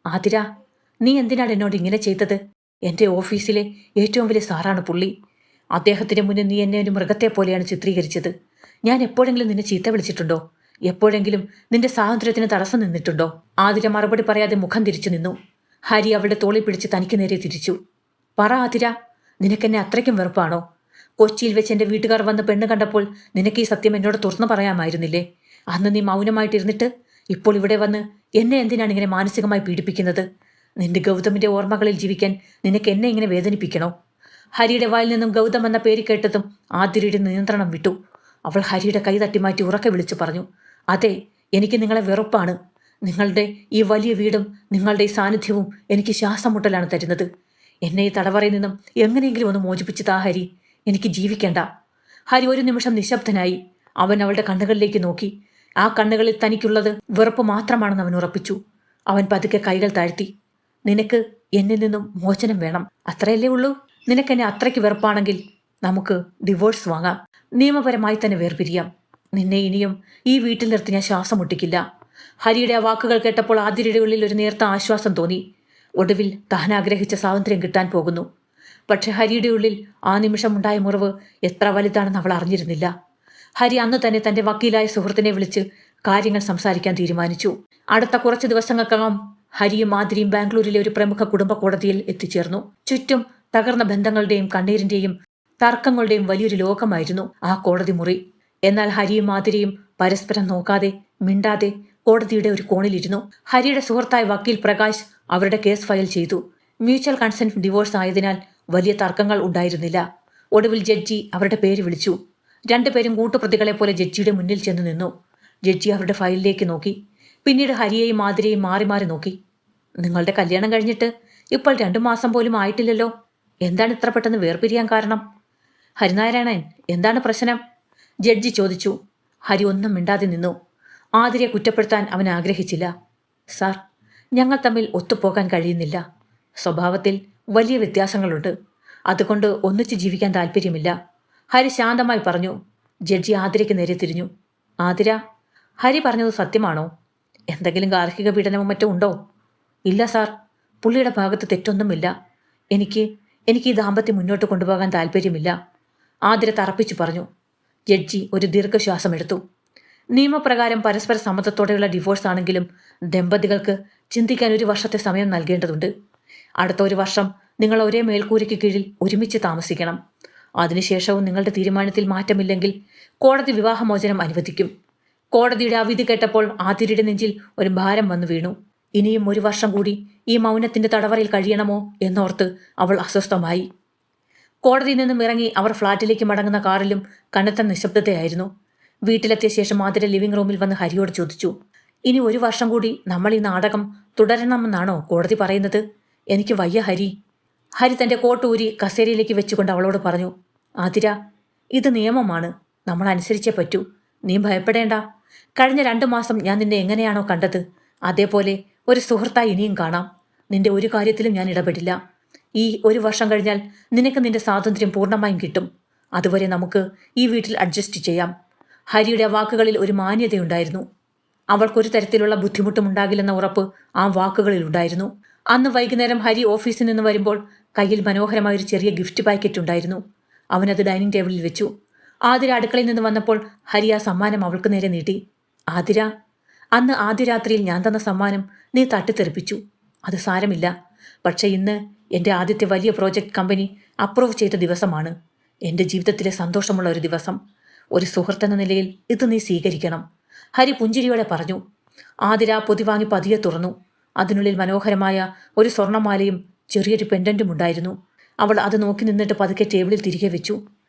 S1: ആതിര, നീ എന്തിനാണ് എന്നോട് ഇങ്ങനെ ചെയ്തത്? എൻ്റെ ഓഫീസിലെ ഏറ്റവും വലിയ സാറാണ് പുള്ളി. അദ്ദേഹത്തിന് മുന്നിൽ നീ എന്നെ ഒരു മൃഗത്തെ പോലെയാണ് ചിത്രീകരിച്ചത്. ഞാൻ എപ്പോഴെങ്കിലും നിന്നെ ചീത്ത വിളിച്ചിട്ടുണ്ടോ? എപ്പോഴെങ്കിലും നിന്റെ സ്വാതന്ത്ര്യത്തിന് തടസ്സം നിന്നിട്ടുണ്ടോ? ആതിര മറുപടി പറയാതെ മുഖം തിരിച്ചു നിന്നു. ഹരി അവളുടെ തോളിൽ പിടിച്ച് തനിക്ക് നേരെ തിരിച്ചു. പറ ആതിര, നിനക്കെന്നെ അത്രയ്ക്കും വെറുപ്പാണോ? കൊച്ചിയിൽ വെച്ച് എൻ്റെ വീട്ടുകാർ വന്ന് പെണ്ണ് കണ്ടപ്പോൾ നിനക്ക് ഈ സത്യം എന്നോട് തുറന്നു പറയാമായിരുന്നില്ലേ? അന്ന് നീ മൗനമായിട്ടിരുന്നിട്ട് ഇപ്പോൾ ഇവിടെ വന്ന് എന്നെ എന്തിനാണ് ഇങ്ങനെ മാനസികമായി പീഡിപ്പിക്കുന്നത്? നിന്റെ ഗൗതമിന്റെ ഓർമ്മകളിൽ ജീവിക്കാൻ നിനക്ക് എന്നെ ഇങ്ങനെ വേദനിപ്പിക്കണോ? ഹരിയുടെ വായിൽ നിന്നും ഗൗതം എന്ന പേര് കേട്ടതും ആതിരയുടെ നിയന്ത്രണം വിട്ടു. അവൾ ഹരിയുടെ കൈ തട്ടിമാറ്റി ഉറക്കെ വിളിച്ചു പറഞ്ഞു, അതെ, എനിക്ക് നിങ്ങളെ വെറുപ്പാണ്. നിങ്ങളുടെ ഈ വലിയ വീടും നിങ്ങളുടെ ഈ സാന്നിധ്യവും എനിക്ക് ശ്വാസം മുട്ടലാണ് തരുന്നത്. എന്നെ ഈ തടവറയിൽ നിന്നും എങ്ങനെയെങ്കിലും ഒന്ന് മോചിപ്പിച്ച് താ ഹരി. എനിക്ക് ജീവിക്കണ്ട. ഹരി ഒരു നിമിഷം നിശബ്ദനായി. അവൻ അവളുടെ കണ്ണുകളിലേക്ക് നോക്കി. ആ കണ്ണുകളിൽ തനിക്കുള്ളത് വെറുപ്പ് മാത്രമാണെന്ന് അവൻ ഉറപ്പിച്ചു. അവൻ പതുക്കെ കൈകൾ താഴ്ത്തി. നിനക്ക് എന്നിൽ നിന്നും മോചനം വേണം, അത്രയല്ലേ ഉള്ളൂ? നിനക്കെന്നെ അത്രയ്ക്ക് വെറുപ്പാണെങ്കിൽ നമുക്ക് ഡിവോഴ്സ് വാങ്ങാം. നിയമപരമായി തന്നെ വേർപിരിയാം. നിന്നെ ഇനിയും ഈ വീട്ടിൽ നിർത്തി ഞാൻ ശ്വാസം മുട്ടിക്കില്ല. ഹരിയുടെ ആ വാക്കുകൾ കേട്ടപ്പോൾ ആതിരയുടെ ഉള്ളിൽ ഒരു നേർത്ത ആശ്വാസം തോന്നി. ഒടുവിൽ താൻ ആഗ്രഹിച്ച സ്വാതന്ത്ര്യം കിട്ടാൻ പോകുന്നു. പക്ഷെ ഹരിയുടെ ഉള്ളിൽ ആ നിമിഷം ഉണ്ടായ മുറിവ് എത്ര വലുതാണെന്ന് അവൾ അറിഞ്ഞിരുന്നില്ല. ഹരി അന്ന് തന്നെ തന്റെ വക്കീലായ സുഹൃത്തിനെ വിളിച്ച് കാര്യങ്ങൾ സംസാരിക്കാൻ തീരുമാനിച്ചു. അടുത്ത കുറച്ച് ദിവസങ്ങൾക്കകം ഹരിയും ആതിരയും ബാംഗ്ലൂരിലെ ഒരു പ്രമുഖ കുടുംബ കോടതിയിൽ എത്തിച്ചേർന്നു. ചുറ്റും തകർന്ന ബന്ധങ്ങളുടെയും കണ്ണീരിന്റെയും തർക്കങ്ങളുടെയും വലിയൊരു ലോകമായിരുന്നു ആ കോടതി മുറി. എന്നാൽ ഹരിയും ആതിരയും പരസ്പരം നോക്കാതെ മിണ്ടാതെ കോടതിയുടെ ഒരു കോണിലിരുന്നു. ഹരിയുടെ സുഹൃത്തായ വക്കീൽ പ്രകാശ് അവരുടെ കേസ് ഫയൽ ചെയ്തു. മ്യൂച്വൽ കൺസെന്റ് ഡിവോഴ്സ് ആയതിനാൽ വലിയ തർക്കങ്ങൾ ഉണ്ടായിരുന്നില്ല. ഒടുവിൽ ജഡ്ജി അവരുടെ പേര് വിളിച്ചു. രണ്ടുപേരും കൂട്ടുപ്രതികളെ പോലെ ജഡ്ജിയുടെ മുന്നിൽ ചെന്ന് നിന്നു. ജഡ്ജി അവരുടെ ഫയലിലേക്ക് നോക്കി. പിന്നീട് ഹരിയെയും ആതിരയെയും മാറി മാറി നോക്കി. നിങ്ങളുടെ കല്യാണം കഴിഞ്ഞിട്ട് ഇപ്പോൾ 2 മാസം പോലും ആയിട്ടില്ലല്ലോ. എന്താണ് ഇത്ര പെട്ടെന്ന് വേർപിരിയാൻ കാരണം? ഹരിനാരായണൻ, എന്താണ് പ്രശ്നം? ജഡ്ജി ചോദിച്ചു. ഹരി ഒന്നും മിണ്ടാതെ നിന്നു. ആതിരയെ കുറ്റപ്പെടുത്താൻ അവൻ ആഗ്രഹിച്ചില്ല. സാർ, ഞങ്ങൾ തമ്മിൽ ഒത്തുപോകാൻ കഴിയുന്നില്ല. സ്വഭാവത്തിൽ വലിയ വ്യത്യാസങ്ങളുണ്ട്. അതുകൊണ്ട് ഒന്നിച്ച് ജീവിക്കാൻ താല്പര്യമില്ല. ഹരി ശാന്തമായി പറഞ്ഞു. ജഡ്ജി ആതിരയ്ക്ക് നേരെ തിരിഞ്ഞു. ആതിര, ഹരി പറഞ്ഞത് സത്യമാണോ? എന്തെങ്കിലും ഗാർഹിക പീഡനമോ മറ്റോ ഉണ്ടോ? ഇല്ല സാർ, പുള്ളിയുടെ ഭാഗത്ത് തെറ്റൊന്നുമില്ല. എനിക്ക് ഈ ദാമ്പത്യം മുന്നോട്ട് കൊണ്ടുപോകാൻ താല്പര്യമില്ല, ആതിര തറപ്പിച്ചു പറഞ്ഞു. ജഡ്ജി ഒരു ദീർഘശ്വാസം എടുത്തു. നിയമപ്രകാരം പരസ്പര സമ്മതത്തോടെയുള്ള ഡിവോഴ്സ് ആണെങ്കിലും ദമ്പതികൾക്ക് ചിന്തിക്കാൻ 1 വർഷത്തെ സമയം നൽകേണ്ടതുണ്ട്. അടുത്ത 1 വർഷം നിങ്ങൾ ഒരേ മേൽക്കൂരയ്ക്ക് കീഴിൽ ഒരുമിച്ച് താമസിക്കണം. അതിനുശേഷവും നിങ്ങളുടെ തീരുമാനത്തിൽ മാറ്റമില്ലെങ്കിൽ കോടതി വിവാഹമോചനം അനുവദിക്കും. കോടതിയുടെ ആ വിധി കേട്ടപ്പോൾ ആതിരയുടെ നെഞ്ചിൽ ഒരു ഭാരം വന്നു വീണു. ഇനിയും 1 വർഷം കൂടി ഈ മൗനത്തിന്റെ തടവറയിൽ കഴിയണമോ എന്നോർത്ത് അവൾ അസ്വസ്ഥമായി. കോടതിയിൽ നിന്നും ഇറങ്ങി അവർ ഫ്ളാറ്റിലേക്ക് മടങ്ങുന്ന കാറിലും കനത്ത നിശബ്ദതയായിരുന്നു. വീട്ടിലെത്തിയ ശേഷം ആതിര ലിവിംഗ് റൂമിൽ വന്ന് ഹരിയോട് ചോദിച്ചു. ഇനി 1 വർഷം കൂടി നമ്മൾ ഈ നാടകം തുടരണമെന്നാണോ കോടതി പറയുന്നത്? എനിക്ക് വയ്യ ഹരി. ഹരി തന്റെ കോട്ട് ഊരി കസേരയിലേക്ക് വെച്ചുകൊണ്ട് അവളോട് പറഞ്ഞു. ആതിര, ഇത് നിയമമാണ്, നമ്മൾ അനുസരിച്ചേ പറ്റൂ. നീ ഭയപ്പെടേണ്ട. കഴിഞ്ഞ 2 മാസം ഞാൻ നിന്നെ എങ്ങനെയാണോ കണ്ടത് അതേപോലെ ഒരു സുഹൃത്തായി ഇനിയും കാണാം. നിന്റെ ഒരു കാര്യത്തിലും ഞാൻ ഇടപെടില്ല. ഈ 1 വർഷം കഴിഞ്ഞാൽ നിനക്ക് നിന്റെ സ്വാതന്ത്ര്യം പൂർണ്ണമായും കിട്ടും. അതുവരെ നമുക്ക് ഈ വീട്ടിൽ അഡ്ജസ്റ്റ് ചെയ്യാം. ഹരിയുടെ വാക്കുകളിൽ ഒരു മാന്യതയുണ്ടായിരുന്നു. അവൾക്കൊരു തരത്തിലുള്ള ബുദ്ധിമുട്ടും ഉണ്ടാകില്ലെന്ന ഉറപ്പ് ആ വാക്കുകളിൽ ഉണ്ടായിരുന്നു. അന്ന് വൈകുന്നേരം ഹരി ഓഫീസിൽ നിന്ന് വരുമ്പോൾ കയ്യിൽ മനോഹരമായൊരു ചെറിയ ഗിഫ്റ്റ് പാക്കറ്റ് ഉണ്ടായിരുന്നു. അവനത് ഡൈനിങ് ടേബിളിൽ വെച്ചു. ആതിര അടുക്കളയിൽ നിന്ന് വന്നപ്പോൾ ഹരി ആ സമ്മാനം അവൾക്ക് നേരെ നീട്ടി. ആതിര, അന്ന് ആദ്യ രാത്രിയിൽ ഞാൻ തന്ന സമ്മാനം നീ തട്ടിത്തെറിപ്പിച്ചു. അത് സാരമില്ല. പക്ഷെ ഇന്ന് എൻ്റെ ആദ്യത്തെ വലിയ പ്രോജക്റ്റ് കമ്പനി അപ്രൂവ് ചെയ്ത ദിവസമാണ്. എൻ്റെ ജീവിതത്തിലെ സന്തോഷമുള്ള ഒരു ദിവസം. ഒരു സുഹൃത്തെന്ന നിലയിൽ ഇത് നീ സ്വീകരിക്കണം, ഹരി പുഞ്ചിരിയോടെ പറഞ്ഞു. ആതിര പൊതി വാങ്ങി പതിയെ തുറന്നു. അതിനുള്ളിൽ മനോഹരമായ ഒരു സ്വർണ്ണമാലയും ചെറിയൊരു പെൻഡന്റും ഉണ്ടായിരുന്നു. അവൾ അത് നോക്കി നിന്നിട്ട് പതുക്കെ ടേബിളിൽ തിരികെ വെച്ചു.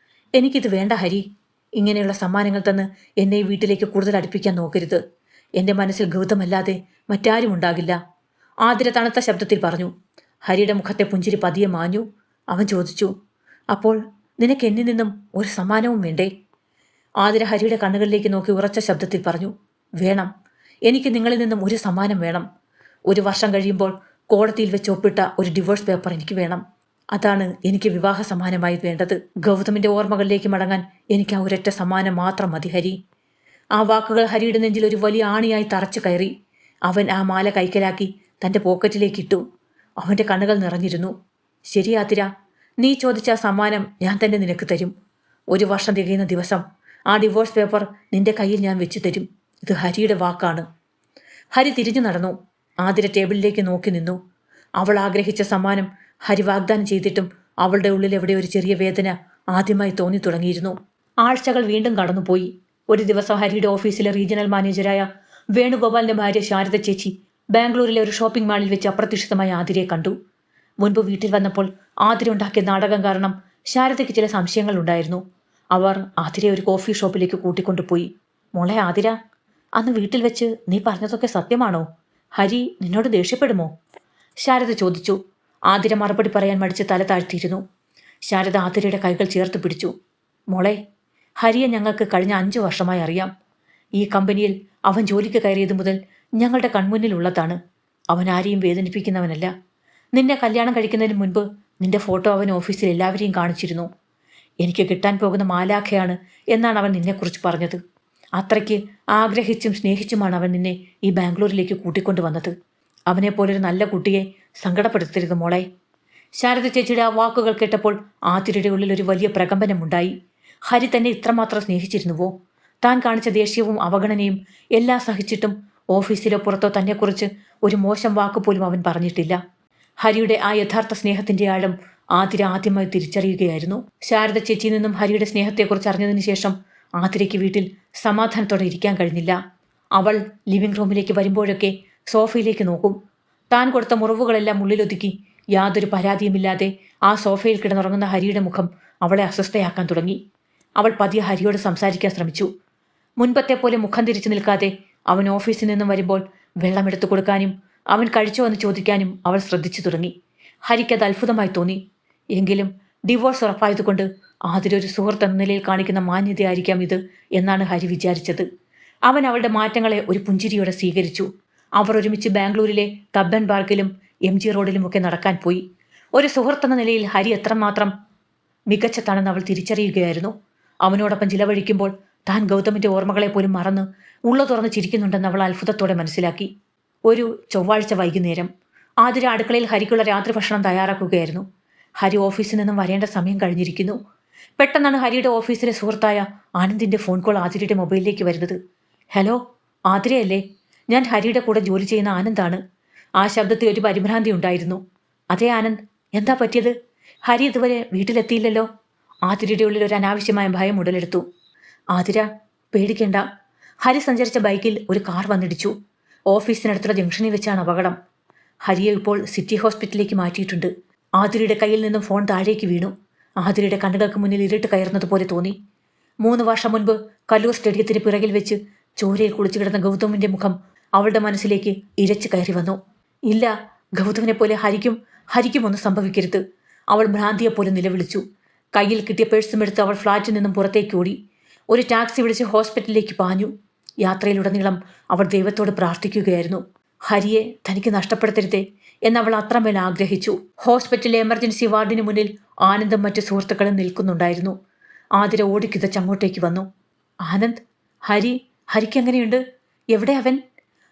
S1: എനിക്കിത് വേണ്ട ഹരി. ഇങ്ങനെയുള്ള സമ്മാനങ്ങൾ തന്ന് എന്നെ ഈ വീട്ടിലേക്ക് കൂടുതൽ അടുപ്പിക്കാൻ നോക്കരുത്. എൻ്റെ മനസ്സിൽ ഗൗതമല്ലാതെ മറ്റാരും ഉണ്ടാകില്ല, ആതിര തണുത്ത ശബ്ദത്തിൽ പറഞ്ഞു. ഹരിയുടെ മുഖത്തെ പുഞ്ചിരി പതിയെ മാഞ്ഞു. അവൻ ചോദിച്ചു. അപ്പോൾ നിനക്ക് എന്നിൽ നിന്നും ഒരു സമ്മാനവും വേണ്ടേ? ആതിര ഹരിയുടെ കണ്ണുകളിലേക്ക് നോക്കി ഉറച്ച ശബ്ദത്തിൽ പറഞ്ഞു. വേണം, എനിക്ക് നിങ്ങളിൽ നിന്നും ഒരു സമ്മാനം വേണം. 1 വർഷം കഴിയുമ്പോൾ കോടതിയിൽ വെച്ച് ഒപ്പിട്ട ഒരു ഡിവോഴ്സ് പേപ്പർ എനിക്ക് വേണം. അതാണ് എനിക്ക് വിവാഹ സമ്മാനമായി വേണ്ടത്. ഗൗതമിന്റെ ഓർമ്മകളിലേക്ക് മടങ്ങാൻ എനിക്ക് ആ ഒരൊറ്റ സമ്മാനം മാത്രം മതി ഹരി. ആ വാക്കുകൾ ഹരിയുടെ നെഞ്ചിൽ ഒരു വലിയ ആണിയായി തറച്ചു കയറി. അവൻ ആ മാല കൈക്കലാക്കി തന്റെ പോക്കറ്റിലേക്ക് ഇട്ടു. അവന്റെ കണ്ണുകൾ നിറഞ്ഞിരുന്നു. ശരി ആതിര, നീ ചോദിച്ച ആ സമ്മാനം ഞാൻ തന്നെ നിനക്ക് തരും. 1 വർഷം തികയുന്ന ദിവസം ആ ഡിവോഴ്സ് പേപ്പർ നിന്റെ കയ്യിൽ ഞാൻ വെച്ചു തരും. ഇത് ഹരിയുടെ വാക്കാണ്. ഹരി തിരിഞ്ഞു നടന്നു. ആതിര ടേബിളിലേക്ക് നോക്കി നിന്നു. അവൾ ആഗ്രഹിച്ച സമ്മാനം ഹരി വാഗ്ദാനം ചെയ്തിട്ടും അവളുടെ ഉള്ളിൽ എവിടെ ഒരു ചെറിയ വേദന ആദ്യമായി തോന്നി തുടങ്ങിയിരുന്നു. ആഴ്ചകൾ വീണ്ടും കടന്നുപോയി. ഒരു ദിവസം ഹരിയുടെ ഓഫീസിലെ റീജിയണൽ മാനേജരായ വേണുഗോപാലിന്റെ ഭാര്യ ശാരദ ചേച്ചി ബാംഗ്ലൂരിലെ ഒരു ഷോപ്പിംഗ് മാളിൽ വെച്ച് അപ്രതീക്ഷിതമായി ആതിരയെ കണ്ടു. മുൻപ് വീട്ടിൽ വന്നപ്പോൾ ആതിര ഉണ്ടാക്കിയ നാടകം കാരണം ശാരദയ്ക്ക് ചില സംശയങ്ങൾ ഉണ്ടായിരുന്നു. അവർ ആതിരയെ ഒരു കോഫി ഷോപ്പിലേക്ക് കൂട്ടിക്കൊണ്ടുപോയി. മോളെ ആതിര, അന്ന് വീട്ടിൽ വെച്ച് നീ പറഞ്ഞതൊക്കെ സത്യമാണോ? ഹരി നിന്നോട് ദേഷ്യപ്പെടുമോ? ശാരദ ചോദിച്ചു. ആതിര മറുപടി പറയാൻ മടിച്ച് തല താഴ്ത്തിയിരുന്നു. ശാരദ ആതിരയുടെ കൈകൾ ചേർത്ത് പിടിച്ചു. മോളെ, ഹരിയെ ഞങ്ങൾക്ക് കഴിഞ്ഞ 5 വർഷമായി അറിയാം. ഈ കമ്പനിയിൽ അവൻ ജോലിക്ക് കയറിയത് മുതൽ ഞങ്ങളുടെ കൺമുന്നിലുള്ളതാണ്. അവൻ ആരെയും വേദനിപ്പിക്കുന്നവനല്ല. നിന്നെ കല്യാണം കഴിക്കുന്നതിന് മുൻപ് നിന്റെ ഫോട്ടോ അവൻ ഓഫീസിൽ എല്ലാവരെയും കാണിച്ചിരുന്നു. എനിക്ക് കിട്ടാൻ പോകുന്ന മാലാഖയാണ് എന്നാണ് അവൻ നിന്നെക്കുറിച്ച് പറഞ്ഞത്. അത്രയ്ക്ക് ആഗ്രഹിച്ചും സ്നേഹിച്ചുമാണ് അവൻ നിന്നെ ഈ ബാംഗ്ലൂരിലേക്ക് കൂട്ടിക്കൊണ്ടുവന്നത്. അവനെപ്പോലൊരു നല്ല കുട്ടിയെ സങ്കടപ്പെടുത്തരുത് മോളെ. ശാരദ ചേച്ചിയുടെ ആ വാക്കുകൾ കേട്ടപ്പോൾ ആതിരയുടെ ഉള്ളിൽ ഒരു വലിയ പ്രകമ്പനമുണ്ടായി. ഹരി തന്നെ ഇത്രമാത്രം സ്നേഹിച്ചിരുന്നുവോ? താൻ കാണിച്ച ദേഷ്യവും അവഗണനയും എല്ലാം സഹിച്ചിട്ടും ഓഫീസിലോ പുറത്തോ തന്നെക്കുറിച്ച് ഒരു മോശം വാക്കുപോലും അവൻ പറഞ്ഞിട്ടില്ല. ഹരിയുടെ ആ യഥാർത്ഥ സ്നേഹത്തിന്റെ ആഴം ആതിര ആദ്യമായി തിരിച്ചറിയുകയായിരുന്നു. ശാരദ ചേച്ചിയിൽ നിന്നും ഹരിയുടെ സ്നേഹത്തെക്കുറിച്ച് അറിഞ്ഞതിന് ശേഷം ആതിരയ്ക്ക് വീട്ടിൽ സമാധാനത്തോടെ ഇരിക്കാൻ കഴിഞ്ഞില്ല. അവൾ ലിവിംഗ് റൂമിലേക്ക് വരുമ്പോഴൊക്കെ സോഫയിലേക്ക് നോക്കും. താൻ കൊടുത്ത മുറിവുകളെല്ലാം ഉള്ളിലൊതുക്കി യാതൊരു പരാതിയുമില്ലാതെ ആ സോഫയിൽ കിടന്നുറങ്ങുന്ന ഹരിയുടെ മുഖം അവളെ അസ്വസ്ഥയാക്കാൻ തുടങ്ങി. അവൾ പതിയെ ഹരിയോട് സംസാരിക്കാൻ ശ്രമിച്ചു. മുൻപത്തെ പോലെ മുഖം തിരിച്ചു നിൽക്കാതെ അവൻ ഓഫീസിൽ നിന്നും വരുമ്പോൾ വെള്ളമെടുത്തു കൊടുക്കാനും അവൻ കഴിച്ചോ എന്ന് ചോദിക്കാനും അവൾ ശ്രദ്ധിച്ചു തുടങ്ങി. ഹരിക്കത് അത്ഭുതമായി തോന്നി. എങ്കിലും ഡിവോഴ്സ് ഉറപ്പായതുകൊണ്ട് ആതിര ഒരു സുഹൃത്ത് എന്ന നിലയിൽ കാണിക്കുന്ന മാന്യതയായിരിക്കാം ഇത് എന്നാണ് ഹരി വിചാരിച്ചത്. അവൻ അവളുടെ മാറ്റങ്ങളെ ഒരു പുഞ്ചിരിയോടെ സ്വീകരിച്ചു. അവർ ഒരുമിച്ച് ബാംഗ്ലൂരിലെ കബ്ബൻ പാർക്കിലും MG റോഡിലുമൊക്കെ നടക്കാൻ പോയി. ഒരു സുഹൃത്തെന്ന നിലയിൽ ഹരി എത്രമാത്രം മികച്ചതാണെന്ന് അവൾ തിരിച്ചറിയുകയായിരുന്നു. അവനോടൊപ്പം ചിലവഴിക്കുമ്പോൾ താൻ ഗൗതമിന്റെ ഓർമ്മകളെ പോലും മറന്ന് ഉള്ളു തുറന്ന് ചിരിക്കുന്നുണ്ടെന്ന് അവൾ അത്ഭുതത്തോടെ മനസ്സിലാക്കി. ഒരു ചൊവ്വാഴ്ച വൈകുന്നേരം ആതിര അടുക്കളയിൽ ഹരിക്കുള്ള രാത്രി ഭക്ഷണം തയ്യാറാക്കുകയായിരുന്നു. ഹരി ഓഫീസിൽ നിന്നും വരേണ്ട സമയം കഴിഞ്ഞിരിക്കുന്നു. പെട്ടെന്നാണ് ഹരിയുടെ ഓഫീസിലെ സുഹൃത്തായ ആനന്ദിന്റെ ഫോൺ കോൾ ആതിരയുടെ മൊബൈലിലേക്ക് വരുന്നത്. ഹലോ, ആതിരയല്ലേ? ഞാൻ ഹരിയുടെ കൂടെ ജോലി ചെയ്യുന്ന ആനന്ദാണ്. ആ ശബ്ദത്തിൽ ഒരു പരിഭ്രാന്തി ഉണ്ടായിരുന്നു. അതെ ആനന്ദ്, എന്താ പറ്റിയത്? ഹരി ഇതുവരെ വീട്ടിലെത്തിയില്ലല്ലോ. ആതിരയുടെ ഉള്ളിൽ ഒരു അനാവശ്യമായ ഭയം ഉടലെടുത്തു. ആതിര, പേടിക്കേണ്ട. ഹരി സഞ്ചരിച്ച ബൈക്കിൽ ഒരു കാർ വന്നിടിച്ചു. ഓഫീസിനടുത്തുള്ള ജംഗ്ഷനിൽ വെച്ചാണ് അപകടം. ഹരിയെ ഇപ്പോൾ സിറ്റി ഹോസ്പിറ്റലിലേക്ക് മാറ്റിയിട്ടുണ്ട്. ആതിരയുടെ കയ്യിൽ നിന്നും ഫോൺ താഴേക്ക് വീണു. ആതിരയുടെ കണ്ണുകൾക്ക് മുന്നിൽ ഇരുട്ട് കയറുന്നതുപോലെ തോന്നി. 3 വർഷം മുൻപ് കല്ലൂർ സ്റ്റേഡിയത്തിന് പിറകിൽ വെച്ച് ചോരയിൽ കുളിച്ചു കിടന്ന ഗൗതമിന്റെ മുഖം അവളുടെ മനസ്സിലേക്ക് ഇരച്ചു കയറി വന്നു. ഇല്ല, ഗൗതമിനെ പോലെ ഹരിക്കും ഒന്നും സംഭവിക്കരുത്. അവൾ ഭ്രാന്തിയെപ്പോലെ നിലവിളിച്ചു. കയ്യിൽ കിട്ടിയ പേഴ്സും എടുത്ത് അവൾ ഫ്ളാറ്റിൽ നിന്നും പുറത്തേക്ക് ഓടി. ഒരു ടാക്സി വിളിച്ച് ഹോസ്പിറ്റലിലേക്ക് പാഞ്ഞു. യാത്രയിലുടനീളം അവൾ ദൈവത്തോട് പ്രാർത്ഥിക്കുകയായിരുന്നു. ഹരിയെ തനിക്ക് നഷ്ടപ്പെടുത്തരുതേ എന്നവൾ അത്രമേൽ ആഗ്രഹിച്ചു. ഹോസ്പിറ്റലിലെ എമർജൻസി വാർഡിന് മുന്നിൽ ആനന്ദും മറ്റു സുഹൃത്തുക്കളും നിൽക്കുന്നുണ്ടായിരുന്നു. ആതിര ഓടിക്കിതച്ച് അങ്ങോട്ടേക്ക് വന്നു. ആനന്ദ്, ഹരിക്കെങ്ങനെയുണ്ട്? എവിടെ അവൻ?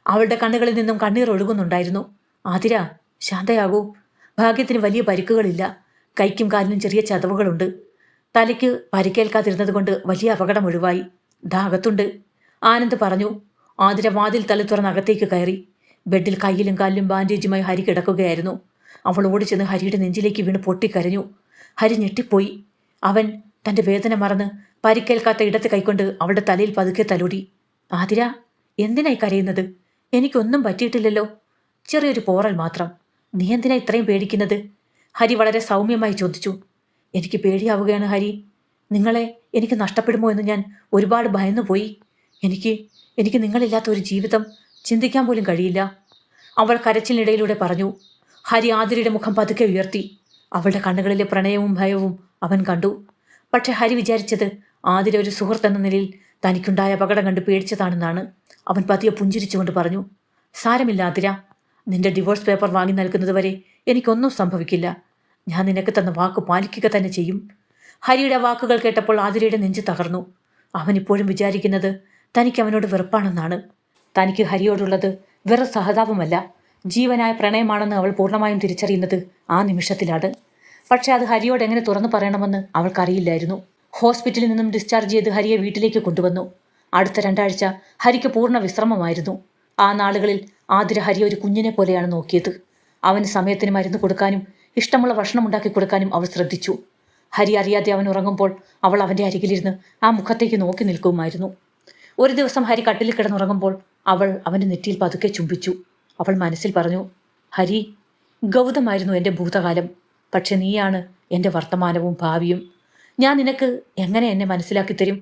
S1: അവളുടെ കണ്ണുകളിൽ നിന്നും കണ്ണീർ ഒഴുകുന്നുണ്ടായിരുന്നു. ആതിര, ശാന്തയാകൂ. ഭാഗ്യത്തിന് വലിയ പരിക്കുകളില്ല. കൈക്കും കാലിനും ചെറിയ ചതവുകളുണ്ട്. തലയ്ക്ക് പരിക്കേൽക്കാതിരുന്നത് കൊണ്ട് വലിയ അപകടം ഒഴിവായി. ദാ അകത്തുണ്ട്, ആനന്ദ് പറഞ്ഞു. ആതിര വാതിൽ തല തുറന്ന് അകത്തേക്ക് കയറി. ബെഡിൽ കയ്യിലും കാലിലും ബാൻഡേജുമായി ഹരി കിടക്കുകയായിരുന്നു. അവൾ ഓടിച്ചെന്ന് ഹരിയുടെ നെഞ്ചിലേക്ക് വീണ് പൊട്ടിക്കരഞ്ഞു. ഹരി ഞെട്ടിപ്പോയി. അവൻ തന്റെ വേദന മറന്ന് പരിക്കേൽക്കാത്ത ഇടത്ത് കൈക്കൊണ്ട് അവളുടെ തലയിൽ പതുക്കെ തലോടി. ആതിര, എന്തിനായി കരയുന്നത്? എനിക്കൊന്നും പറ്റിയിട്ടില്ലല്ലോ. ചെറിയൊരു പോറൽ മാത്രം. നീ എന്തിനാ ഇത്രയും പേടിക്കുന്നത്? ഹരി വളരെ സൗമ്യമായി ചോദിച്ചു. എനിക്ക് പേടിയാവുകയാണ് ഹരി. നിങ്ങളെ എനിക്ക് നഷ്ടപ്പെടുമോ എന്ന് ഞാൻ ഒരുപാട് ഭയന്നുപോയി. എനിക്ക് നിങ്ങളില്ലാത്ത ഒരു ജീവിതം ചിന്തിക്കാൻ പോലും കഴിയില്ല, അവൾ കരച്ചിലിനിടയിലൂടെ പറഞ്ഞു. ഹരി ആതിരയുടെ മുഖം പതുക്കെ ഉയർത്തി. അവളുടെ കണ്ണുകളിലെ പ്രണയവും ഭയവും അവൻ കണ്ടു. പക്ഷെ ഹരി വിചാരിച്ചത് ആതിര ഒരു സുഹൃത്ത് എന്ന നിലയിൽ തനിക്കുണ്ടായ അപകടം കണ്ട് പേടിച്ചതാണെന്നാണ്. അവൻ പതിയെ പുഞ്ചിരിച്ചുകൊണ്ട് പറഞ്ഞു. സാരമില്ല ആതിര, നിന്റെ ഡിവോഴ്സ് പേപ്പർ വാങ്ങി നൽകുന്നതുവരെ എനിക്കൊന്നും സംഭവിക്കില്ല. ഞാൻ നിനക്ക് തന്ന വാക്ക് പാലിക്കുക തന്നെ ചെയ്യും. ഹരിയുടെ വാക്കുകൾ കേട്ടപ്പോൾ ആതിരയുടെ നെഞ്ച് തകർന്നു. അവൻ ഇപ്പോഴും വിചാരിക്കുന്നത് തനിക്ക് അവനോട് വെറുപ്പാണെന്നാണ്. തനിക്ക് ഹരിയോടുള്ളത് വെറും സഹതാപമല്ല, ജീവനായ പ്രണയമാണെന്ന് അവൾ പൂർണ്ണമായും തിരിച്ചറിയുന്നത് ആ നിമിഷത്തിലാണ്. പക്ഷെ അത് ഹരിയോട് എങ്ങനെ തുറന്നു പറയണമെന്ന് അവൾക്കറിയില്ലായിരുന്നു. ഹോസ്പിറ്റലിൽ നിന്നും ഡിസ്ചാർജ് ചെയ്ത് ഹരിയെ വീട്ടിലേക്ക് കൊണ്ടുവന്നു. അടുത്ത 2 ആഴ്ച ഹരിക്ക് പൂർണ്ണ വിശ്രമമായിരുന്നു. ആ നാളുകളിൽ ആതിര ഹരിയെ ഒരു കുഞ്ഞിനെ പോലെയാണ് നോക്കിയത്. അവന് സമയത്തിന് മരുന്ന് കൊടുക്കാനും ഇഷ്ടമുള്ള ഭക്ഷണം ഉണ്ടാക്കി കൊടുക്കാനും അവൾ ശ്രദ്ധിച്ചു. ഹരി അറിയാതെ അവൻ ഉറങ്ങുമ്പോൾ അവൾ അവൻ്റെ അരികിലിരുന്ന് ആ മുഖത്തേക്ക് നോക്കി നിൽക്കുമായിരുന്നു. ഒരു ദിവസം ഹരി കട്ടിലിൽ കിടന്നുറങ്ങുമ്പോൾ അവൾ അവൻ്റെ നെറ്റിയിൽ പതുക്കെ ചുംബിച്ചു. അവൾ മനസ്സിൽ പറഞ്ഞു, ഹരി, ഗൗതമായിരുന്നു എൻ്റെ ഭൂതകാലം, പക്ഷെ നീയാണ് എൻ്റെ വർത്തമാനവും ഭാവിയും. ഞാൻ നിനക്ക് എങ്ങനെ എന്നെ മനസ്സിലാക്കി തരും?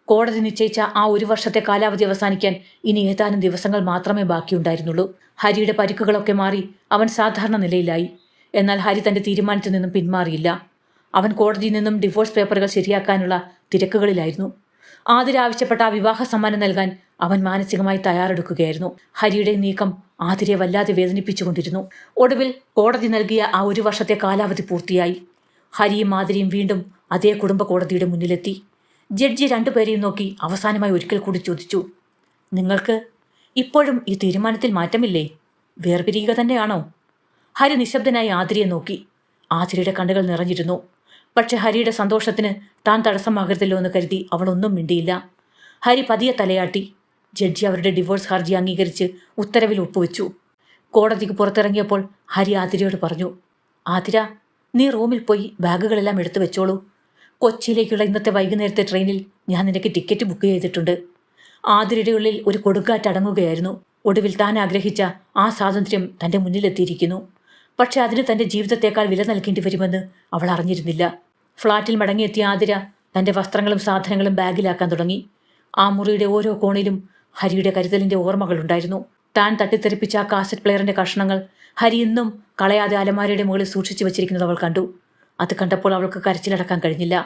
S1: കോടതി നിശ്ചയിച്ച ആ 1 വർഷത്തെ കാലാവധി അവസാനിക്കാൻ ഇനി ഏതാനും ദിവസങ്ങൾ മാത്രമേ ബാക്കിയുണ്ടായിരുന്നുള്ളൂ. ഹരിയുടെ പരിക്കുകളൊക്കെ മാറി അവൻ സാധാരണ നിലയിലായി. എന്നാൽ ഹരി തന്റെ തീരുമാനത്തിൽ നിന്നും പിന്മാറിയില്ല. അവൻ കോടതിയിൽ നിന്നും ഡിവോഴ്സ് പേപ്പറുകൾ ശരിയാക്കാനുള്ള തിരക്കുകളിലായിരുന്നു. ആതിര ആവശ്യപ്പെട്ട ആ വിവാഹ സമ്മാനം നൽകാൻ അവൻ മാനസികമായി തയ്യാറെടുക്കുകയായിരുന്നു. ഹരിയുടെ നീക്കം ആതിരയെ വല്ലാതെ വേദനിപ്പിച്ചുകൊണ്ടിരുന്നു. ഒടുവിൽ കോടതി നൽകിയ ആ 1 വർഷത്തെ കാലാവധി പൂർത്തിയായി. ഹരിയും ആതിരയും വീണ്ടും അതേ കുടുംബ കോടതിയുടെ മുന്നിലെത്തി. ജഡ്ജി രണ്ടുപേരെയും നോക്കി അവസാനമായി ഒരിക്കൽ കൂടി ചോദിച്ചു, നിങ്ങൾക്ക് ഇപ്പോഴും ഈ തീരുമാനത്തിൽ മാറ്റമില്ലേ? വേർപിരിയുക തന്നെയാണോ? ഹരി നിശബ്ദനായി ആതിരയെ നോക്കി. ആതിരയുടെ കണ്ണുകൾ നിറഞ്ഞിരുന്നു. പക്ഷെ ഹരിയുടെ സന്തോഷത്തിന് താൻ തടസ്സമാകരുതല്ലോ എന്ന് കരുതി അവൾ ഒന്നും മിണ്ടിയില്ല. ഹരി പതിയെ തലയാട്ടി. ജഡ്ജി അവരുടെ ഡിവോഴ്സ് ഹർജി അംഗീകരിച്ച് ഉത്തരവിൽ ഒപ്പുവെച്ചു. കോടതിക്ക് പുറത്തിറങ്ങിയപ്പോൾ ഹരി ആതിരയോട് പറഞ്ഞു, ആതിര, നീ റൂമിൽ പോയി ബാഗുകളെല്ലാം എടുത്തു വെച്ചോളൂ. കൊച്ചിയിലേക്കുള്ള ഇന്നത്തെ വൈകുന്നേരത്തെ ട്രെയിനിൽ ഞാൻ നിനക്ക് ടിക്കറ്റ് ബുക്ക് ചെയ്തിട്ടുണ്ട്. ആതിരയുടെ ഉള്ളിൽ ഒരു കൊടുങ്കാറ്റ് അടങ്ങുകയായിരുന്നു. ഒടുവിൽ താൻ ആഗ്രഹിച്ച ആ സ്വാതന്ത്ര്യം തൻ്റെ മുന്നിലെത്തിയിരിക്കുന്നു. പക്ഷെ അതിന് തൻ്റെ ജീവിതത്തേക്കാൾ വില നൽകേണ്ടി വരുമെന്ന് അവൾ അറിഞ്ഞിരുന്നില്ല. ഫ്ളാറ്റിൽ മടങ്ങിയെത്തിയ ആതിര തൻ്റെ വസ്ത്രങ്ങളും സാധനങ്ങളും ബാഗിലാക്കാൻ തുടങ്ങി. ആ മുറിയുടെ ഓരോ കോണിലും ഹരിയുടെ കരുതലിൻ്റെ ഓർമ്മകളുണ്ടായിരുന്നു. താൻ തട്ടിത്തെറിപ്പിച്ച ആ കാസറ്റ് പ്ലെയറിൻ്റെ കഷ്ണങ്ങൾ ഹരി ഇന്നും കളയാതെ അലമാരയുടെ മുകളിൽ സൂക്ഷിച്ചു വച്ചിരിക്കുന്നത് അവൾ കണ്ടു. അത് കണ്ടപ്പോൾ അവൾക്ക് കരച്ചിലടക്കാൻ കഴിഞ്ഞില്ല.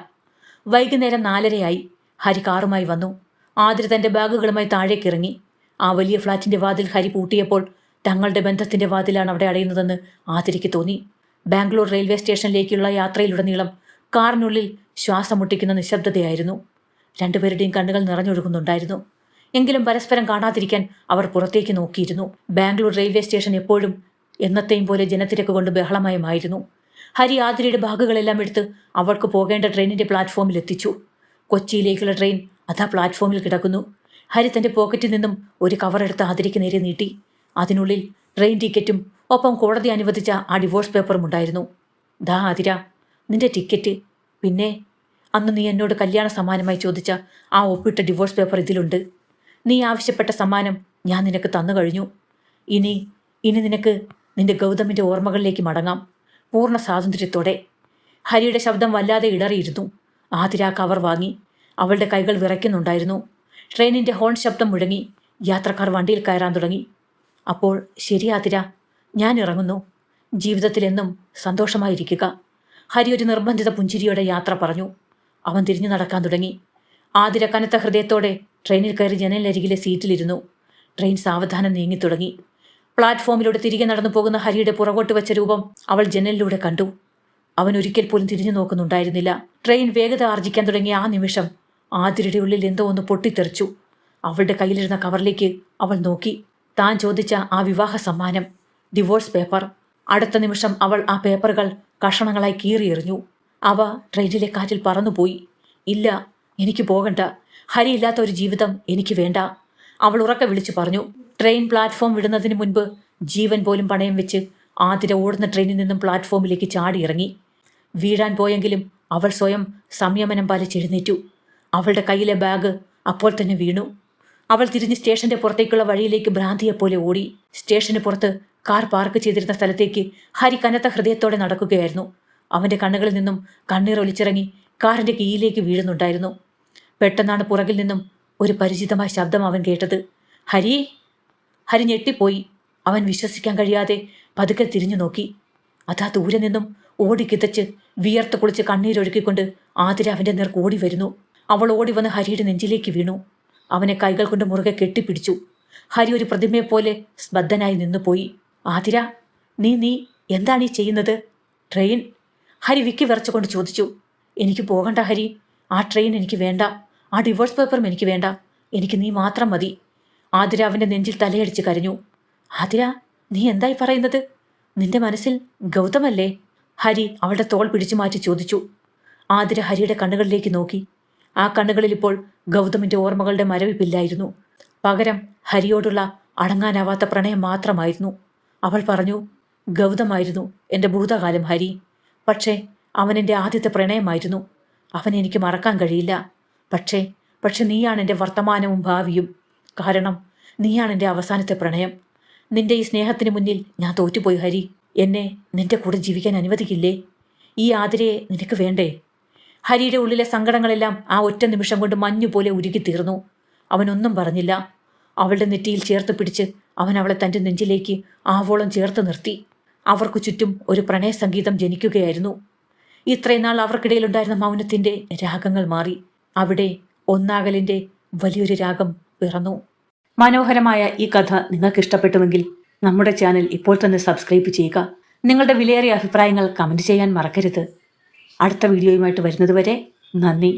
S1: വൈകുന്നേരം 4:30 ഹരി കാറുമായി വന്നു. ആതിര തൻ്റെ ബാഗുകളുമായി താഴേക്കിറങ്ങി. ആ വലിയ ഫ്ളാറ്റിൻ്റെ വാതിൽ ഹരി പൂട്ടിയപ്പോൾ തങ്ങളുടെ ബന്ധത്തിൻ്റെ വാതിലാണ് അവിടെ അടയുന്നതെന്ന് ആതിരയ്ക്ക് തോന്നി. ബാംഗ്ലൂർ റെയിൽവേ സ്റ്റേഷനിലേക്കുള്ള യാത്രയിലുടനീളം കാറിനുള്ളിൽ ശ്വാസം മുട്ടിക്കുന്ന നിശബ്ദതയായിരുന്നു. രണ്ടുപേരുടെയും കണ്ണുകൾ നിറഞ്ഞൊഴുകുന്നുണ്ടായിരുന്നു. എങ്കിലും പരസ്പരം കാണാതിരിക്കാൻ അവർ പുറത്തേക്ക് നോക്കിയിരുന്നു. ബാംഗ്ലൂർ റെയിൽവേ സ്റ്റേഷൻ എപ്പോഴും എന്നത്തെയും പോലെ ജനത്തിരക്ക് കൊണ്ട് ബഹളമയമായിരുന്നു. ഹരി ആതിരയുടെ ബാഗുകളെല്ലാം എടുത്ത് അവൾക്ക് പോകേണ്ട ട്രെയിനിൻ്റെ പ്ലാറ്റ്ഫോമിൽ എത്തിച്ചു. കൊച്ചിയിലേക്കുള്ള ട്രെയിൻ അതാ പ്ലാറ്റ്ഫോമിൽ കിടക്കുന്നു. ഹരി തൻ്റെ പോക്കറ്റിൽ നിന്നും ഒരു കവറെടുത്ത് ആതിരയ്ക്ക് നേരെ നീട്ടി. അതിനുള്ളിൽ ട്രെയിൻ ടിക്കറ്റും ഒപ്പം കോടതി അനുവദിച്ച ആ ഡിവോഴ്സ് പേപ്പറും ഉണ്ടായിരുന്നു. ദാ ആതിര, നിന്റെ ടിക്കറ്റ്. പിന്നെ അന്ന് നീ എന്നോട് കല്യാണ സമ്മാനമായി ചോദിച്ച ആ ഒപ്പിട്ട ഡിവോഴ്സ് പേപ്പർ ഇതിലുണ്ട്. നീ ആവശ്യപ്പെട്ട സമ്മാനം ഞാൻ നിനക്ക് തന്നു കഴിഞ്ഞു. ഇനി നിനക്ക് നിന്റെ ഗൗതമിൻ്റെ ഓർമ്മകളിലേക്ക് മടങ്ങാം, പൂർണ്ണ സ്വാതന്ത്ര്യത്തോടെ. ഹരിയുടെ ശബ്ദം വല്ലാതെ ഇടറിയിരുന്നു. ആതിര കവർ വാങ്ങി. അവളുടെ കൈകൾ വിറയ്ക്കുന്നുണ്ടായിരുന്നു. ട്രെയിനിൻ്റെ ഹോൺ ശബ്ദം മുഴങ്ങി. യാത്രക്കാർ വണ്ടിയിൽ കയറാൻ തുടങ്ങി. അപ്പോൾ ശരി ആതിര, ഞാൻ ഇറങ്ങുന്നു. ജീവിതത്തിലെന്നും സന്തോഷമായിരിക്കുക. ഹരി ഒരു നിർബന്ധിത പുഞ്ചിരിയോടെ യാത്ര പറഞ്ഞു. അവൻ തിരിഞ്ഞു നടക്കാൻ തുടങ്ങി. ആതിര കനത്ത ഹൃദയത്തോടെ ട്രെയിനിൽ കയറി ജനലരികിലെ സീറ്റിലിരുന്നു. ട്രെയിൻ സാവധാനം നീങ്ങിത്തുടങ്ങി. പ്ലാറ്റ്ഫോമിലൂടെ തിരികെ നടന്നു പോകുന്ന ഹരിയുടെ പുറകോട്ട് വെച്ച രൂപം അവൾ ജനലിലൂടെ കണ്ടു. അവൻ ഒരിക്കൽ പോലും തിരിഞ്ഞു നോക്കുന്നുണ്ടായിരുന്നില്ല. ട്രെയിൻ വേഗത ആർജിക്കാൻ തുടങ്ങിയ ആ നിമിഷം ആതിരയുടെ ഉള്ളിൽ എന്തോ ഒന്ന് പൊട്ടിത്തെറിച്ചു. അവളുടെ കയ്യിലിരുന്ന കവറിലേക്ക് അവൾ നോക്കി. താൻ ചോദിച്ച ആ വിവാഹ സമ്മാനം, ഡിവോഴ്സ് പേപ്പർ. അടുത്ത നിമിഷം അവൾ ആ പേപ്പറുകൾ കഷണങ്ങളായി കീറിയെറിഞ്ഞു. അവ ട്രെയിനിലെ കാറ്റിൽ പറന്നുപോയി. ഇല്ല, എനിക്ക് പോകണ്ട. ഹരിയില്ലാത്ത ഒരു ജീവിതം എനിക്ക് വേണ്ട, അവൾ ഉറക്കെ വിളിച്ചു പറഞ്ഞു. ട്രെയിൻ പ്ലാറ്റ്ഫോം വിടുന്നതിന് മുൻപ് ജീവൻ പോലും പണയം വെച്ച് ആതിര ഓടുന്ന ട്രെയിനിൽ നിന്നും പ്ലാറ്റ്ഫോമിലേക്ക് ചാടിയിറങ്ങി. വീഴാൻ പോയെങ്കിലും അവൾ സ്വയം സംയമനം പാലിച്ചെഴുന്നേറ്റു. അവളുടെ കയ്യിലെ ബാഗ് അപ്പോൾ തന്നെ വീണു. അവൾ തിരിഞ്ഞ് സ്റ്റേഷന്റെ പുറത്തേക്കുള്ള വഴിയിലേക്ക് ഭ്രാന്തിയെപ്പോലെ ഓടി. സ്റ്റേഷന് പുറത്ത് കാർ പാർക്ക് ചെയ്തിരുന്ന സ്ഥലത്തേക്ക് ഹരി കനത്ത ഹൃദയത്തോടെ നടക്കുകയായിരുന്നു. അവൻ്റെ കണ്ണുകളിൽ നിന്നും കണ്ണീർ ഒലിച്ചിറങ്ങി കാറിൻ്റെ കീയിലേക്ക് വീഴുന്നുണ്ടായിരുന്നു. പെട്ടെന്നാണ് പുറകിൽ നിന്നും ഒരു പരിചിതമായ ശബ്ദം അവൻ കേട്ടത്. ഹരി! ഹരി ഞെട്ടിപ്പോയി. അവൻ വിശ്വസിക്കാൻ കഴിയാതെ പതുക്കെ തിരിഞ്ഞു നോക്കി. അതാ ദൂരെ നിന്നും ഓടിക്കിതച്ച് വിയർത്ത് കുളിച്ച് കണ്ണീരൊഴുക്കിക്കൊണ്ട് ആതിര അവൻ്റെ നേർക്ക് ഓടി വരുന്നു. അവൾ ഓടി വന്ന് ഹരിയുടെ നെഞ്ചിലേക്ക് വീണു. അവനെ കൈകൾ കൊണ്ട് മുറുകെ കെട്ടിപ്പിടിച്ചു. ഹരി ഒരു പ്രതിമയെപ്പോലെ സ്ബദ്ധനായി നിന്നുപോയി. ആതിര, നീ എന്താണ് ഈ ചെയ്യുന്നത്? ട്രെയിൻ! ഹരി വിക്കി വിറച്ചുകൊണ്ട് ചോദിച്ചു. എനിക്ക് പോകണ്ട ഹരി, ആ ട്രെയിൻ എനിക്ക് വേണ്ട, ആ ഡിവോഴ്സ് പേപ്പറും എനിക്ക് വേണ്ട, എനിക്ക് നീ മാത്രം മതി. ആതിര അവൻ്റെ നെഞ്ചിൽ തലയടിച്ച് കരഞ്ഞു. ആതിര, നീ എന്തായി പറയുന്നത്? നിന്റെ മനസ്സിൽ ഗൗതമല്ലേ? ഹരി അവളുടെ തോൾ പിടിച്ചു മാറ്റി ചോദിച്ചു. ആതിര ഹരിയുടെ കണ്ണുകളിലേക്ക് നോക്കി. ആ കണ്ണുകളിൽ ഇപ്പോൾ ഗൗതമിൻ്റെ ഓർമ്മകളുടെ മരവിപ്പില്ലായിരുന്നു. പകരം ഹരിയോടുള്ള അടങ്ങാനാവാത്ത പ്രണയം മാത്രമായിരുന്നു. അവൾ പറഞ്ഞു, ഗൗതമായിരുന്നു എൻ്റെ ഭൂതകാലം ഹരി. പക്ഷേ അവൻ എൻ്റെ ആദ്യത്തെ പ്രണയമായിരുന്നു. അവനെ എനിക്ക് മറക്കാൻ കഴിയില്ല. പക്ഷേ നീയാണ് എൻ്റെ വർത്തമാനവും ഭാവിയും. കാരണം നീയാണ് എൻ്റെ അവസാനത്തെ പ്രണയം. നിന്റെ ഈ സ്നേഹത്തിന് മുന്നിൽ ഞാൻ തോറ്റുപോയി ഹരി. എന്നെ നിന്റെ കൂടെ ജീവിക്കാൻ അനുവദിക്കില്ലേ? ഈ ആതിരയെ നിനക്ക് വേണ്ടേ? ഹരിയുടെ ഉള്ളിലെ സങ്കടങ്ങളെല്ലാം ആ ഒറ്റ നിമിഷം കൊണ്ട് മഞ്ഞുപോലെ ഉരുകിത്തീർന്നു. അവനൊന്നും പറഞ്ഞില്ല. അവളുടെ നെറ്റിയിൽ ചേർത്ത് പിടിച്ച് അവൻ അവളെ തൻ്റെ നെഞ്ചിലേക്ക് ആവോളം ചേർത്ത് നിർത്തി. അവർക്കു ചുറ്റും ഒരു പ്രണയസംഗീതം ജനിക്കുകയായിരുന്നു. ഇത്രയും നാൾ അവർക്കിടയിലുണ്ടായിരുന്ന മൗനത്തിൻ്റെ രാഗങ്ങൾ മാറി. അവിടെ ഒന്നാകലിൻ്റെ വലിയൊരു രാഗം പിറന്നു. മനോഹരമായ ഈ കഥ നിങ്ങൾക്ക് ഇഷ്ടപ്പെട്ടുവെങ്കിൽ നമ്മുടെ ചാനൽ ഇപ്പോൾ തന്നെ സബ്സ്ക്രൈബ് ചെയ്യുക. നിങ്ങളുടെ വിലയേറിയ അഭിപ്രായങ്ങൾ കമൻറ്റ് ചെയ്യാൻ മറക്കരുത്. അടുത്ത വീഡിയോയുമായിട്ട് വരുന്നതുവരെ നന്ദി.